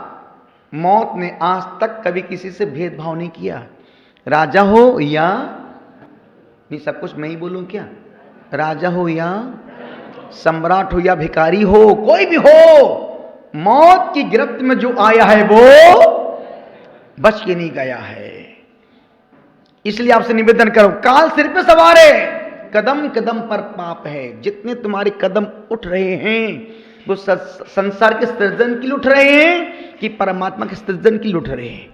मौत ने आज तक कभी किसी से भेदभाव नहीं किया। राजा हो या, नहीं सब कुछ मैं ही बोलूं क्या? राजा हो या सम्राट हो या भिखारी हो, कोई भी हो, मौत की गिरफ्त में जो आया है वो बच के नहीं गया है। इसलिए आपसे निवेदन करो, काल सिर पे सवार है, कदम कदम पर पाप है। जितने तुम्हारे कदम उठ रहे हैं वो संसार के सृजन के लिए उठ रहे हैं कि परमात्मा के सृजन के लिए उठ रहे हैं?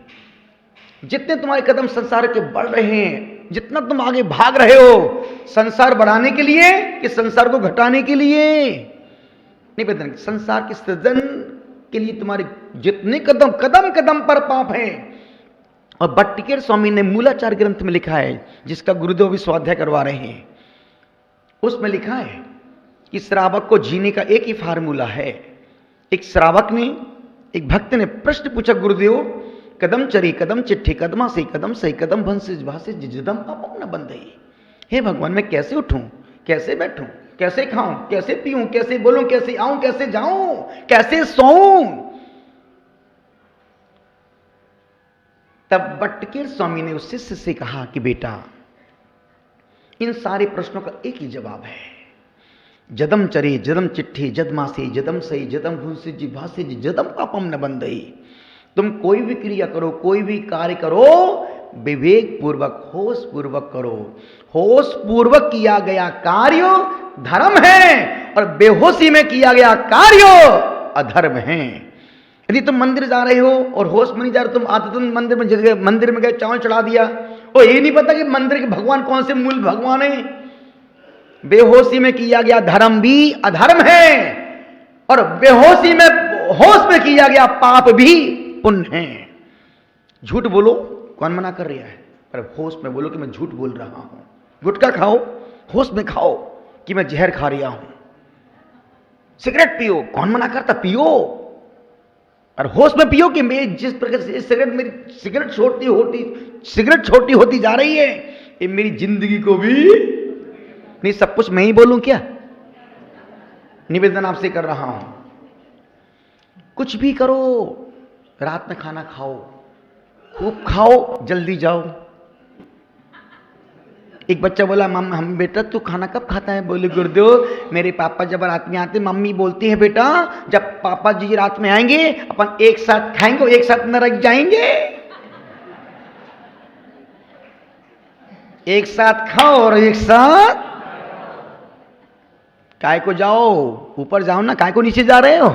जितने तुम्हारे कदम संसार के बढ़ रहे हैं, जितना तुम आगे भाग रहे हो, संसार बढ़ाने के लिए कि संसार को घटाने के लिए? निवेदन, संसार के सृजन के लिए तुम्हारे जितने कदम कदम कदम पर पाप हैं, और भट्टिकेर स्वामी ने मूलाचार ग्रंथ में लिखा है, जिसका गुरुदेव भी स्वाध्याय करवा रहे हैं, उसमें लिखा है कि श्रावक को जीने का एक ही फार्मूला है। एक श्रावक ने, एक भक्त ने प्रश्न पूछा, गुरुदेव कदम चरी कदम चिट्ठी कदमा से कदम सही कदम भंसिस भासिस जिदम पाप न बंधई। हे भगवान, मैं कैसे उठूं, कैसे बैठूं, कैसे खाऊं, कैसे पीऊं, कैसे बोलूं, कैसे आऊं, कैसे जाऊं, कैसे सोऊं। तब भट्टिकेर स्वामी ने उस शिष्य से कहा कि बेटा, इन सारे प्रश्नों का एक ही जवाब है, जदम चरे जदम चिट्ठी जदमासे जदम सही जदम भूसि जिभासे जदम पापम न बंधई। तुम कोई भी क्रिया करो, कोई भी कार्य करो, विवेक पूर्वक, होश पूर्वक करो। होश पूर्वक किया गया कार्य धर्म है और बेहोशी में किया गया कार्य अधर्म है। यदि तुम मंदिर जा रहे हो और होश में नहीं जा रहे, तुम आदतन मंदिर में गए, चावल चढ़ा दिया, और ये नहीं पता कि मंदिर के भगवान कौन से मूल भगवान है। बेहोशी में किया गया धर्म भी अधर्म है और बेहोशी में, होश में किया गया पाप भी पुण्य है। झूठ बोलो, कौन मना कर रहा है, पर होश में बोलो कि मैं झूठ बोल रहा हूं। गुटखा खाओ, होश में खाओ कि मैं जहर खा रहा हूं। सिगरेट पियो, कौन मना करता, पियो, और होश में पियो कि मैं जिस प्रकार से सिगरेट छोटी होती जा रही है, ये मेरी जिंदगी को भी नहीं, सब कुछ मैं ही बोलूं क्या। निवेदन आपसे कर रहा हूं, कुछ भी करो, रात में खाना खाओ, खूब खाओ, जल्दी जाओ। एक बच्चा बोला, मम्मी हम, बेटा तू खाना कब खाता है? बोले गुरुदेव, मेरे पापा जब रात में आते, मम्मी बोलती है बेटा जब पापा जी रात में आएंगे अपन एक साथ खाएंगे और एक साथ नरक जाएंगे। एक साथ खाओ और एक साथ काय को जाओ, ऊपर जाओ ना, काय को नीचे जा रहे हो।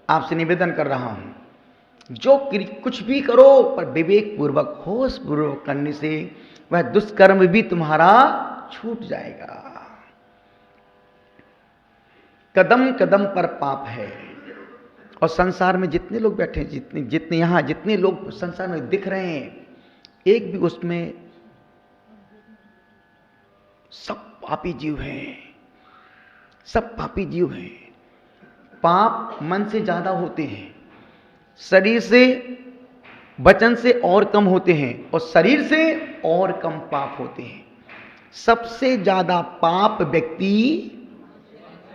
आपसे निवेदन कर रहा हूं, जो कुछ भी करो पर विवेक पूर्वक, होश पूर्वक करने से वह दुष्कर्म भी तुम्हारा छूट जाएगा। कदम कदम पर पाप है। और संसार में जितने लोग बैठे, जितने यहां जितने लोग संसार में दिख रहे हैं, एक भी उसमें सब पापी जीव हैं, सब पापी जीव हैं। पाप मन से ज्यादा होते हैं, शरीर से, वचन से और कम होते हैं, और शरीर से और कम पाप होते हैं। सबसे ज्यादा पाप व्यक्ति,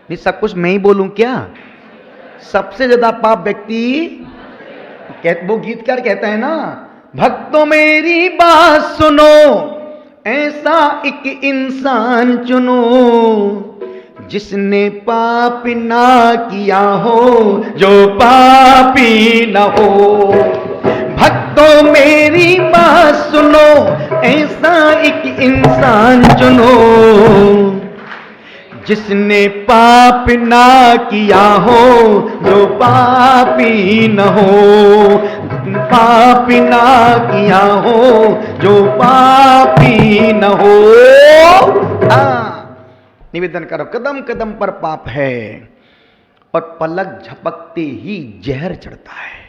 नहीं सब कुछ मैं ही बोलूं क्या, सबसे ज्यादा पाप व्यक्ति, वो गीतकार कहता है ना, भक्तों मेरी बात सुनो, ऐसा एक इंसान चुनो जिसने पाप ना किया हो, जो पापी न हो। भक्तों मेरी बात सुनो, ऐसा एक इंसान चुनो जिसने पाप ना किया हो, जो पापी न हो। पाप ना किया हो, जो पापी न हो। निवेदन करो, कदम कदम पर पाप है और पलक झपकते ही जहर चढ़ता है।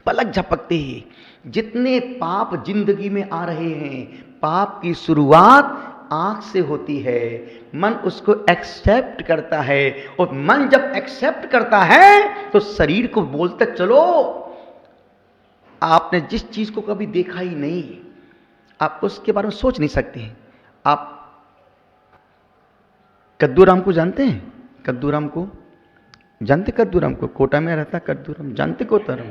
पलक झपकते ही जितने पाप जिंदगी में आ रहे हैं, पाप की शुरुआत आंख से होती है। मन उसको एक्सेप्ट करता है, और मन जब एक्सेप्ट करता है तो शरीर को बोलता, चलो आपने जिस चीज को कभी देखा ही नहीं, आप उसके बारे में सोच नहीं सकते हैं। आप कद्दूराम को जानते हैं? कद्दूराम को जानते? कद्दूराम को कोटा में रहता कद्दूराम, जानते? कोताराम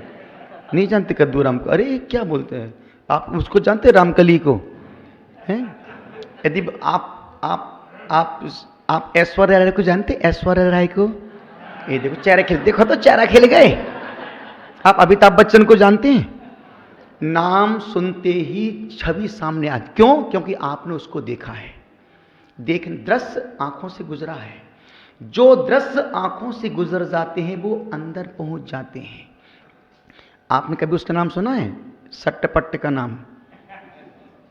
नहीं जानते कद्दूराम को? अरे क्या बोलते हैं आप, उसको जानते? रामकली को हैं? यदि आप ऐश्वर्या राय को जानते? ऐश्वर्या राय को, ये देखो चेहरा खिल, देखो तो चेहरा खिल गए। आप अमिताभ बच्चन को जानते हैं? नाम सुनते ही छवि सामने आ, क्यों? क्योंकि आपने उसको देखा है। दृश्य आंखों से गुजरा है। जो दृश्य आंखों से गुजर जाते हैं वो अंदर पहुंच जाते हैं। आपने कभी उसका नाम सुना है? सट्टपट्ट का नाम,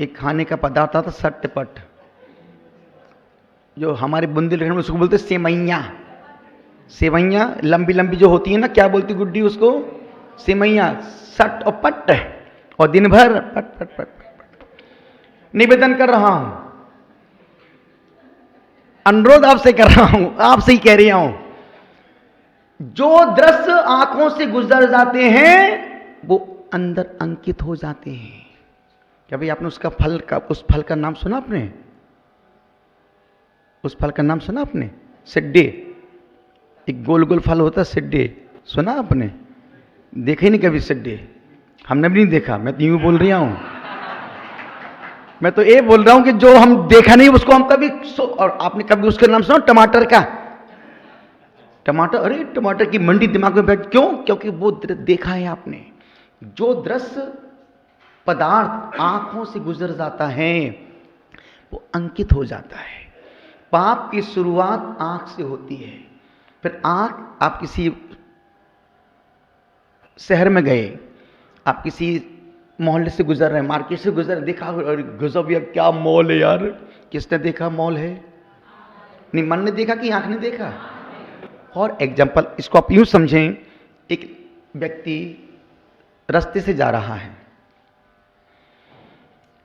एक खाने का पदार्थ आता सट्टपट, जो हमारे बुंदेलखंड में उसको बोलते सेवैया। सेवैया लंबी लंबी जो होती है ना, क्या बोलती गुड्डी उसको? सेवैया। सट और पट्ट, और दिन भर पट पट पट पट। निवेदन कर रहा हूं, अनुरोध आपसे कर रहा हूं, आपसे ही कह रही हूं, जो दृश्य आंखों से गुजर जाते हैं वो अंदर अंकित हो जाते हैं। क्या भाई आपने उसका फल का, उस फल का नाम सुना आपने? उस फल का नाम सुना आपने? सिड्डे, एक गोल गोल फल होता है सिड्डे, सुना आपने? देखे नहीं कभी सिड्डे? हमने भी नहीं देखा, मैं तो यूं बोल रहा हूं, मैं तो ये बोल रहा हूं कि जो हम देखा नहीं उसको हम कभी और आपने कभी उसका नाम सुना? टमाटर का, टमाटर, अरे टमाटर की मंडी दिमाग में बैठ, क्यों? क्योंकि वो देखा है आपने। जो दृश्य पदार्थ आंखों से गुजर जाता है वो अंकित हो जाता है। पाप की शुरुआत आंख से होती है। फिर आंख, आप किसी शहर में गए, आप किसी मोहल्ले से गुजर रहे हैं, मार्केट से गुजर रहे, देखा अरे गजब यार क्या मॉल है यार। किसने देखा मॉल है? नहीं, मन ने देखा कि आंख ने देखा? और एग्जाम्पल, इसको आप यूं समझें, एक व्यक्ति रास्ते से जा रहा है,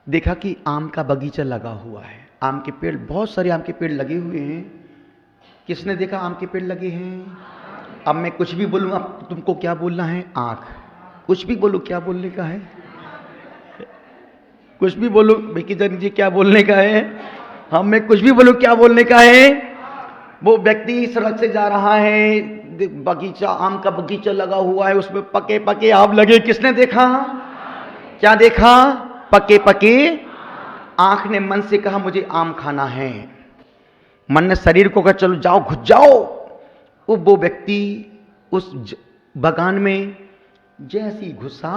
देखा कि आम का बगीचा लगा हुआ है, आम के पेड़, बहुत सारे आम के पेड़ लगे हुए हैं। किसने देखा आम के पेड़ लगे हैं? अब मैं कुछ भी बोलूँ, अब तुमको क्या बोलना है? आंख। कुछ भी बोलो, क्या बोलने का है? कुछ भी बोलो भिकी जन जी, क्या बोलने का है? हम मैं कुछ भी बोलूँ, क्या बोलने का है? वो व्यक्ति सड़क से जा रहा है, बगीचा, आम का बगीचा लगा हुआ है, उसमें पके पके आम लगे। किसने देखा? क्या देखा? पके पके। आंख ने मन से कहा मुझे आम खाना है, मन ने शरीर को कहा चलो जाओ घुस जाओ। वो व्यक्ति उस बगान में जैसी घुसा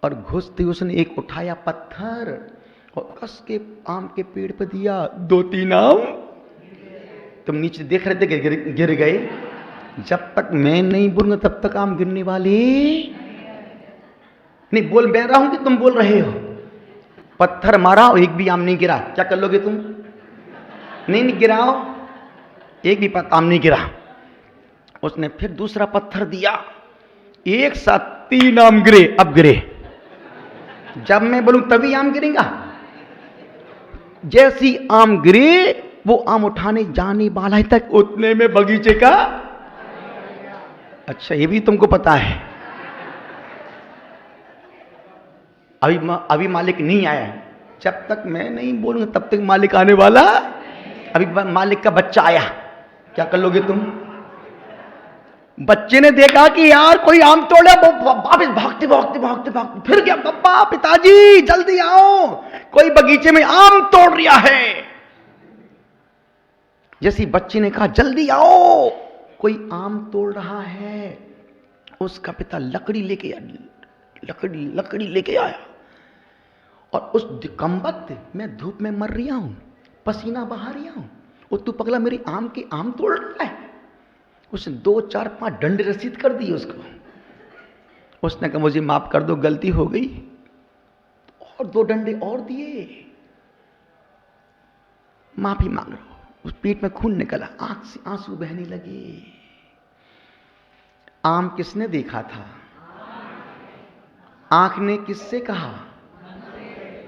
और घुसते उसने एक उठाया पत्थर और कस के आम के पेड़ पर दिया, 2-3 आम तुम नीचे देख रहे थे गिर गए। जब तक मैं नहीं बोलूंगा तब तक आम गिरने वाले नहीं। बोल मैं रहा हूं कि तुम बोल रहे हो? पत्थर मारा और एक भी आम नहीं गिरा, क्या कर लोगे तुम? नहीं गिराओ, एक भी आम नहीं गिरा। उसने फिर दूसरा पत्थर दिया, एक साथ 3 आम गिरे। अब गिरे, जब मैं बोलूं तभी आम गिरेगा। जैसी आम गिरे, वो आम उठाने जाने वाला है तक उतने में बगीचे का, अच्छा ये भी तुमको पता है, अभी मालिक नहीं आया। जब तक मैं नहीं बोलूंगा तब तक मालिक आने वाला। अभी मालिक का बच्चा आया, क्या कर लोगे तुम? बच्चे ने देखा कि यार कोई आम तोड़ा, वापस भागते भागते भागते भागते फिर गया, पापा पिताजी जल्दी आओ, कोई बगीचे में आम तोड़ रहा है। जैसे बच्चे ने कहा जल्दी आओ, कोई आम तोड़ रहा है, उसका पिता लकड़ी लेके आया और उस दिकंबत मैं धूप में मर रहा हूं, पसीना बहा रहा हूं, और तू पगला मेरी आम के आम तोड़ रहा है। उसने 2, 4, 5 डंडे रसीद कर दिए उसको। उसने कहा मुझे माफ कर दो, गलती हो गई, और 2 डंडे और दिए, माफी मांग लो। उस पीठ में खून निकला, आंख से आंसू बहने लगे। आम किसने देखा था? आंख ने किससे कहा?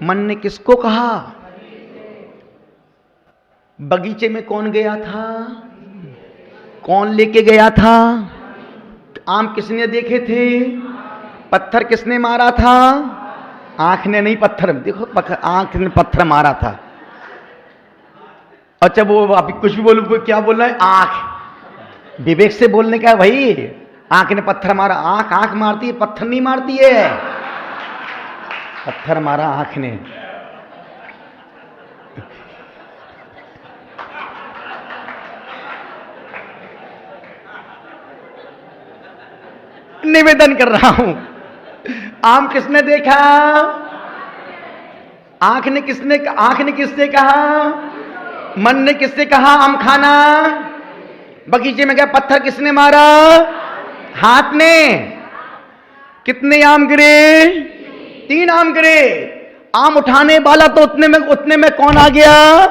मन ने किसको कहा? बगीचे में कौन गया था? कौन लेके गया था? आम किसने देखे थे? पत्थर किसने मारा था? आंख ने नहीं, पत्थर, देखो आंख ने पत्थर मारा था। अच्छा वो अभी कुछ भी बोलूं, क्या बोलना है? आंख, विवेक से बोलने का है भाई। आंख ने पत्थर मारा, आंख मारती है, पत्थर नहीं मारती है। पत्थर मारा आंख ने। निवेदन कर रहा हूं, आम किसने देखा? आंख ने किससे कहा? मन ने किससे कहा आम खाना? बगीचे में गया, पत्थर किसने मारा? हाथ ने। कितने आम गिरे? 3 आम गिरे। आम उठाने वाला तो उतने में कौन आ गया?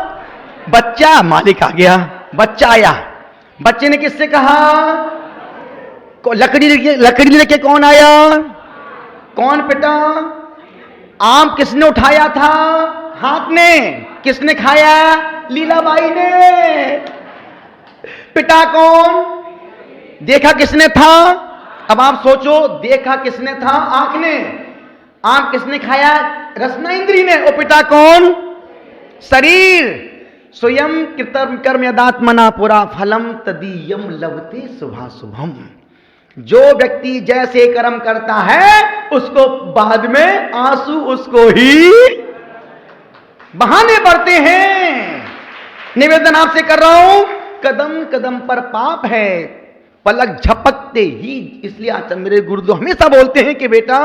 बच्चा। मालिक आ गया, बच्चा आया। बच्चे ने किससे कहा? लकड़ी लेके कौन आया? कौन पिटा? आम किसने उठाया था? हाथ ने। किसने खाया? लीलाबाई ने। पिटा कौन? देखा किसने था? अब आप सोचो, देखा किसने था? आंख ने। आम किसने खाया? रसना इंद्री ने। और पिटा कौन? शरीर। स्वयं कृतम कर्म यदात्मना पुरा फलम तदीयम लभते शुभाशुभम। जो व्यक्ति जैसे कर्म करता है उसको बाद में आंसू उसको ही बहाने पड़ते हैं। निवेदन आपसे कर रहा हूं, कदम कदम पर पाप है, पलक झपकते ही। इसलिए आचार्य मेरे गुरुदेव हमेशा बोलते हैं कि बेटा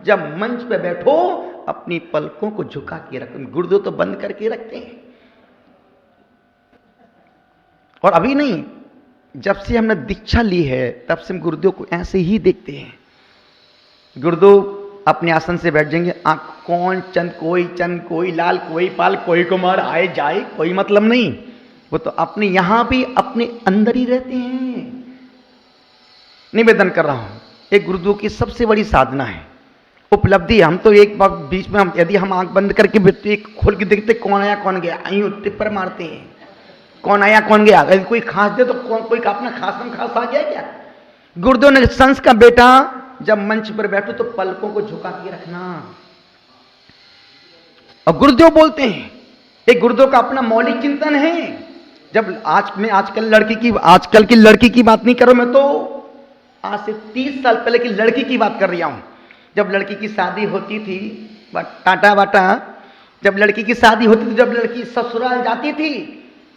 जब मंच पे बैठो अपनी पलकों को झुका के रखो। गुरुदेव तो बंद करके रखते हैं। और अभी नहीं, जब से हमने दीक्षा ली है तब से हम गुरुदेव को ऐसे ही देखते हैं। गुरुदेव अपने आसन से बैठ जाएंगे, आंख कौन चंद, कोई लाल, कोई पाल, कोई कुमार आए जाए, कोई मतलब नहीं। वो तो अपने यहां भी अपने अंदर ही रहते हैं। निवेदन कर रहा हूं, एक गुरुदेव की सबसे बड़ी साधना है, उपलब्धि। हम तो एक बार बीच में यदि हम आंख बंद करके बैठते, खोल के देखते कौन आया कौन गया, यूं टिप्पर मारते हैं कौन आया कौन गया। अगर कोई खास दे तो कोई अपना खास आ गया क्या? गुरुदेव ने संस का बेटा जब मंच पर बैठो तो पलकों को झुका के रखना। और गुरुदेव बोलते हैं, एक गुरुदेव का अपना मौलिक चिंतन है। जब आजकल की लड़की की बात नहीं करो, मैं तो आज से 30 साल पहले की लड़की की बात कर रहा हूं। जब लड़की की शादी होती थी, टाटा बाटा, जब लड़की की शादी होती थी, जब लड़की ससुराल जाती थी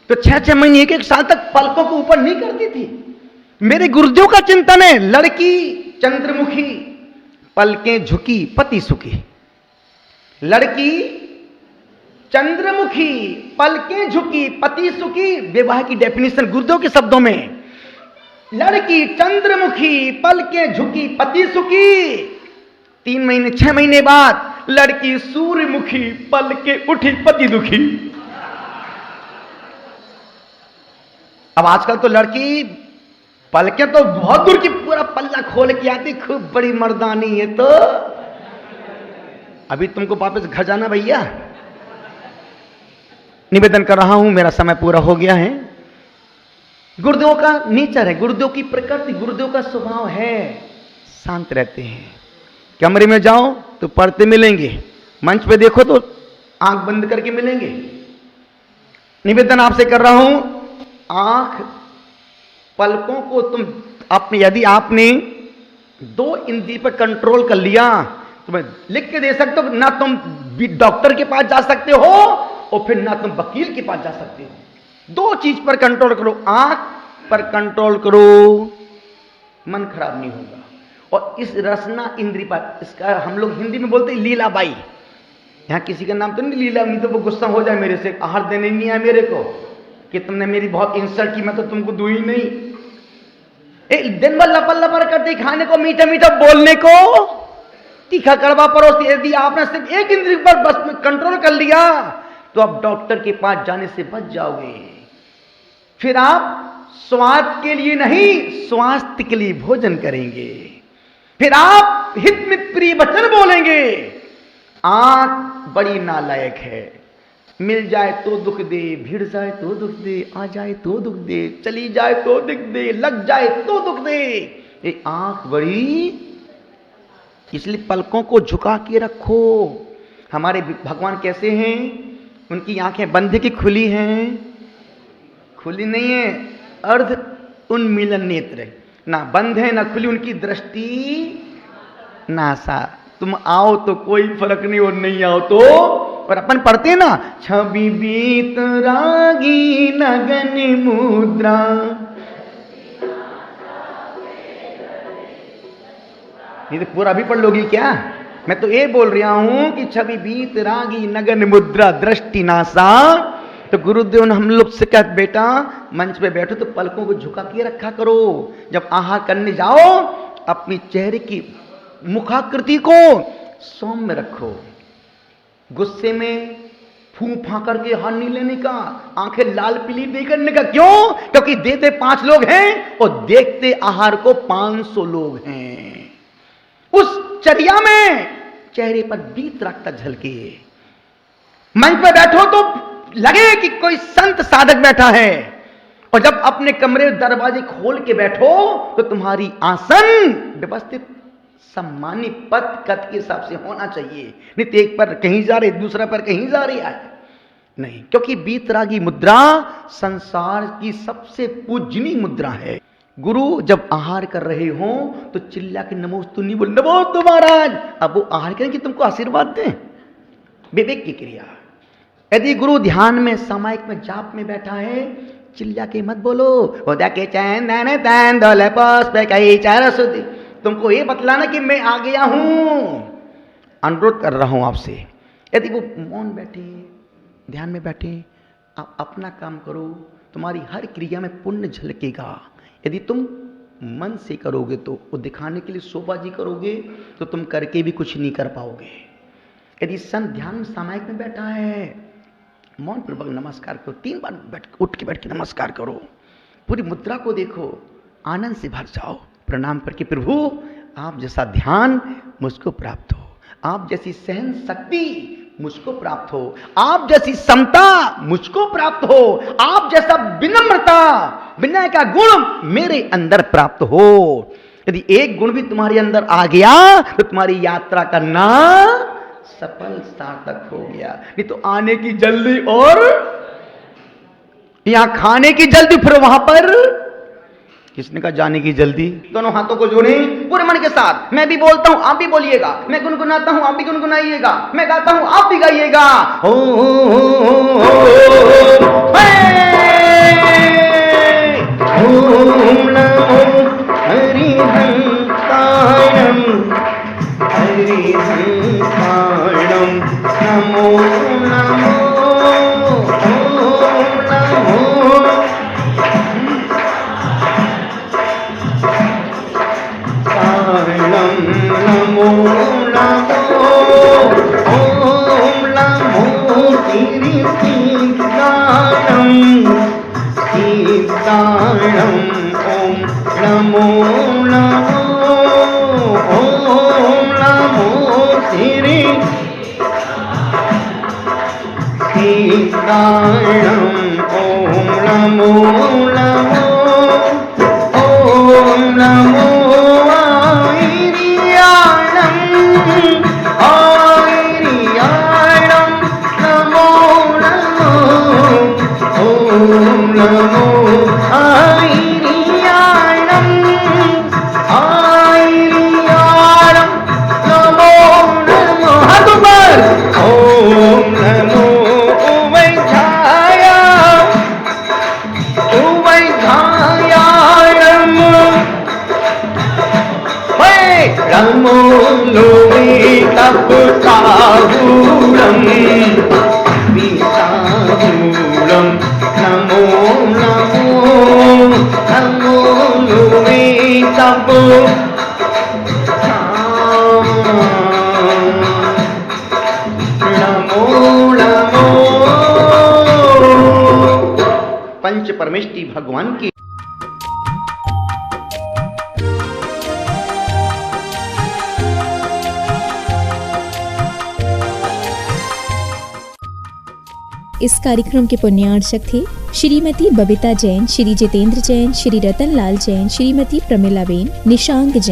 तो 6-6 महीने, 1-1 साल तक पलकों को ऊपर नहीं करती थी। मेरे गुरुदेव का चिंतन है, लड़की चंद्रमुखी, पलकें झुकी, पति सुखी। लड़की चंद्रमुखी, पलकें झुकी, पति सुखी। विवाह की डेफिनेशन गुरुदेव के शब्दों में, लड़की चंद्रमुखी, पलकें झुकी, पति सुखी। 3 महीने 6 महीने बाद लड़की सूर्यमुखी, पलकें उठी, पति दुखी। अब आजकल तो लड़की पलकें तो बहुत दूर की, पूरा पल्ला खोल के आती, खूब बड़ी मर्दानी है। तो अभी तुमको वापस घर जाना भैया। निवेदन कर रहा हूं, मेरा समय पूरा हो गया है। गुरुदेव का नेचर है, गुरुदेव की प्रकृति, गुरुदेव का स्वभाव है, शांत रहते हैं। कमरे में जाओ तो पढ़ते मिलेंगे, मंच पे देखो तो आंख बंद करके मिलेंगे। निवेदन आपसे कर रहा हूं, आंख पलकों को तुम अपने, यदि आपने 2 इंद्रिय पर कंट्रोल कर लिया तो मैं लिख के दे सकता हूं, ना तुम डॉक्टर के पास जा सकते हो और फिर ना तुम वकील के पास जा सकते हो। 2 चीज पर कंट्रोल करो, आंख पर कंट्रोल करो, मन खराब नहीं होगा। और इस रसना इंद्रिय पर, इसका हम लोग हिंदी में बोलते हैं लीलाबाई। यहां किसी का नाम तो नहीं लीला, नहीं तो वो गुस्सा हो जाए मेरे से, आहार देने नहीं आया मेरे को कि तुमने मेरी बहुत इंसल्ट की, मैं तो तुमको दूं ही नहीं। एक दिन भर लपल लपर करते खाने को, मीठा मीठा बोलने को, तीखा कड़वा परोसती। यदि आपने सिर्फ एक इंद्रिय पर बस में कंट्रोल कर लिया तो आप डॉक्टर के पास जाने से बच जाओगे। फिर आप स्वाद के लिए नहीं, स्वास्थ्य के लिए भोजन करेंगे। फिर आप हित मित प्रिय वचन बोलेंगे। आंख बड़ी नालायक है, मिल जाए तो दुख दे, भिड़ जाए तो दुख दे, आ जाए तो दुख दे, चली जाए तो दुख दे, लग जाए तो दुख दे। ये आंख बड़ी, इसलिए पलकों को झुका के रखो। हमारे भगवान कैसे हैं? उनकी आंखें बंद की खुली हैं? खुली नहीं है, अर्ध उन्मीलन नेत्र, ना बंद है ना खुली उनकी दृष्टि नासा। तुम आओ तो कोई फर्क नहीं, और नहीं आओ तो। और अपन पढ़ते हैं ना, छवि बीत रागी नगन मुद्रा, ये तो पूरा भी पढ़ लोगी क्या? मैं तो ये बोल रहा हूं कि छवि बीत रागी नगन मुद्रा दृष्टि नासा। तो गुरुदेव ने हम लोग से कहा, बेटा मंच पे बैठो तो पलकों को झुका के रखा करो। जब आहार करने जाओ अपनी चेहरे की मुखाकृति को सौम्य रखो। गुस्से में फूं-फां करके हाथ नहीं लेने का, आंखें लाल पीली नहीं करने का। क्यों? क्योंकि देते 5 लोग हैं और देखते आहार को 500 लोग हैं। उस चर्या में चेहरे पर वीतरागता झलके। मंच पर बैठो तो लगे कि कोई संत साधक बैठा है, और जब अपने कमरे दरवाजे खोल के बैठो तो तुम्हारी आसन व्यवस्थित सम्मानी पद कद के हिसाब से होना चाहिए। नहीं तो एक पर कहीं जा रहे, दूसरा पर कहीं जा रही है, नहीं, क्योंकि वीतरागी मुद्रा संसार की सबसे पूजनीय मुद्रा है। गुरु जब आहार कर रहे हो तो चिल्ला के नमोस्तु नहीं बोल, नमोस्तु महाराज। अब वो आहार करें कि तुमको आशीर्वाद दें, विवेक की क्रिया। यदि गुरु ध्यान में सामायिक में जाप में बैठा है, चिल्ला के मत बोलो, के चैन तैन दौले पुष्प कई चार सुधि। तुमको ये बतलाना कि मैं आ गया हूं। अनुरोध कर रहा हूं आपसे, यदि वो मौन बैठे, ध्यान में बैठे, आप अपना काम करो, तुम्हारी हर क्रिया में पुण्य झलकेगा। यदि तुम मन से करोगे तो वो दिखाने के लिए शोबाजी करोगे तो तुम करके भी कुछ नहीं कर पाओगे। यदि संत ध्यान सामायिक में बैठा है, मौन पूर्वक नमस्कार करो, 3 बार उठ के नमस्कार करो, पूरी मुद्रा को देखो, आनंद से भर जाओ, प्रणाम करके प्रभु आप जैसा ध्यान मुझको प्राप्त हो, आप जैसी सहन शक्ति मुझको प्राप्त हो, आप जैसी समता मुझको प्राप्त हो, आप जैसा विनम्रता विनय का गुण मेरे अंदर प्राप्त हो। यदि एक गुण भी तुम्हारे अंदर आ गया तो तुम्हारी यात्रा करना सफल सार्थक हो गया। नहीं तो आने की जल्दी और यहां खाने की जल्दी, फिर वहां पर किसने कहा जाने की जल्दी। दोनों हाथों को जोड़ें पूरे मन के साथ। मैं भी बोलता हूं आप भी बोलिएगा, मैं गुनगुनाता हूं आप भी गुनगुनाइएगा, मैं गाता हूं आप भी गाइएगा। ओम नमो हरिहंसायम हरिहंसायम नमो नमो ओम नमो नमो नमो ओम नमो श्री सीताराम सीताराम ओम नमो नमो ओम नमो श्री सीताराम ओम नमो नमो ओम नमो साहूरम विसाहूरम नमो नमो नमो लोवे तब नमो नमो। पंच परमेष्टि भगवान की इस कार्यक्रम के पुण्यार्चक थे श्रीमती बबीता जैन, श्री जितेंद्र जैन, श्री रतन लाल जैन, श्रीमती प्रमिला बेन, निशांग जैन।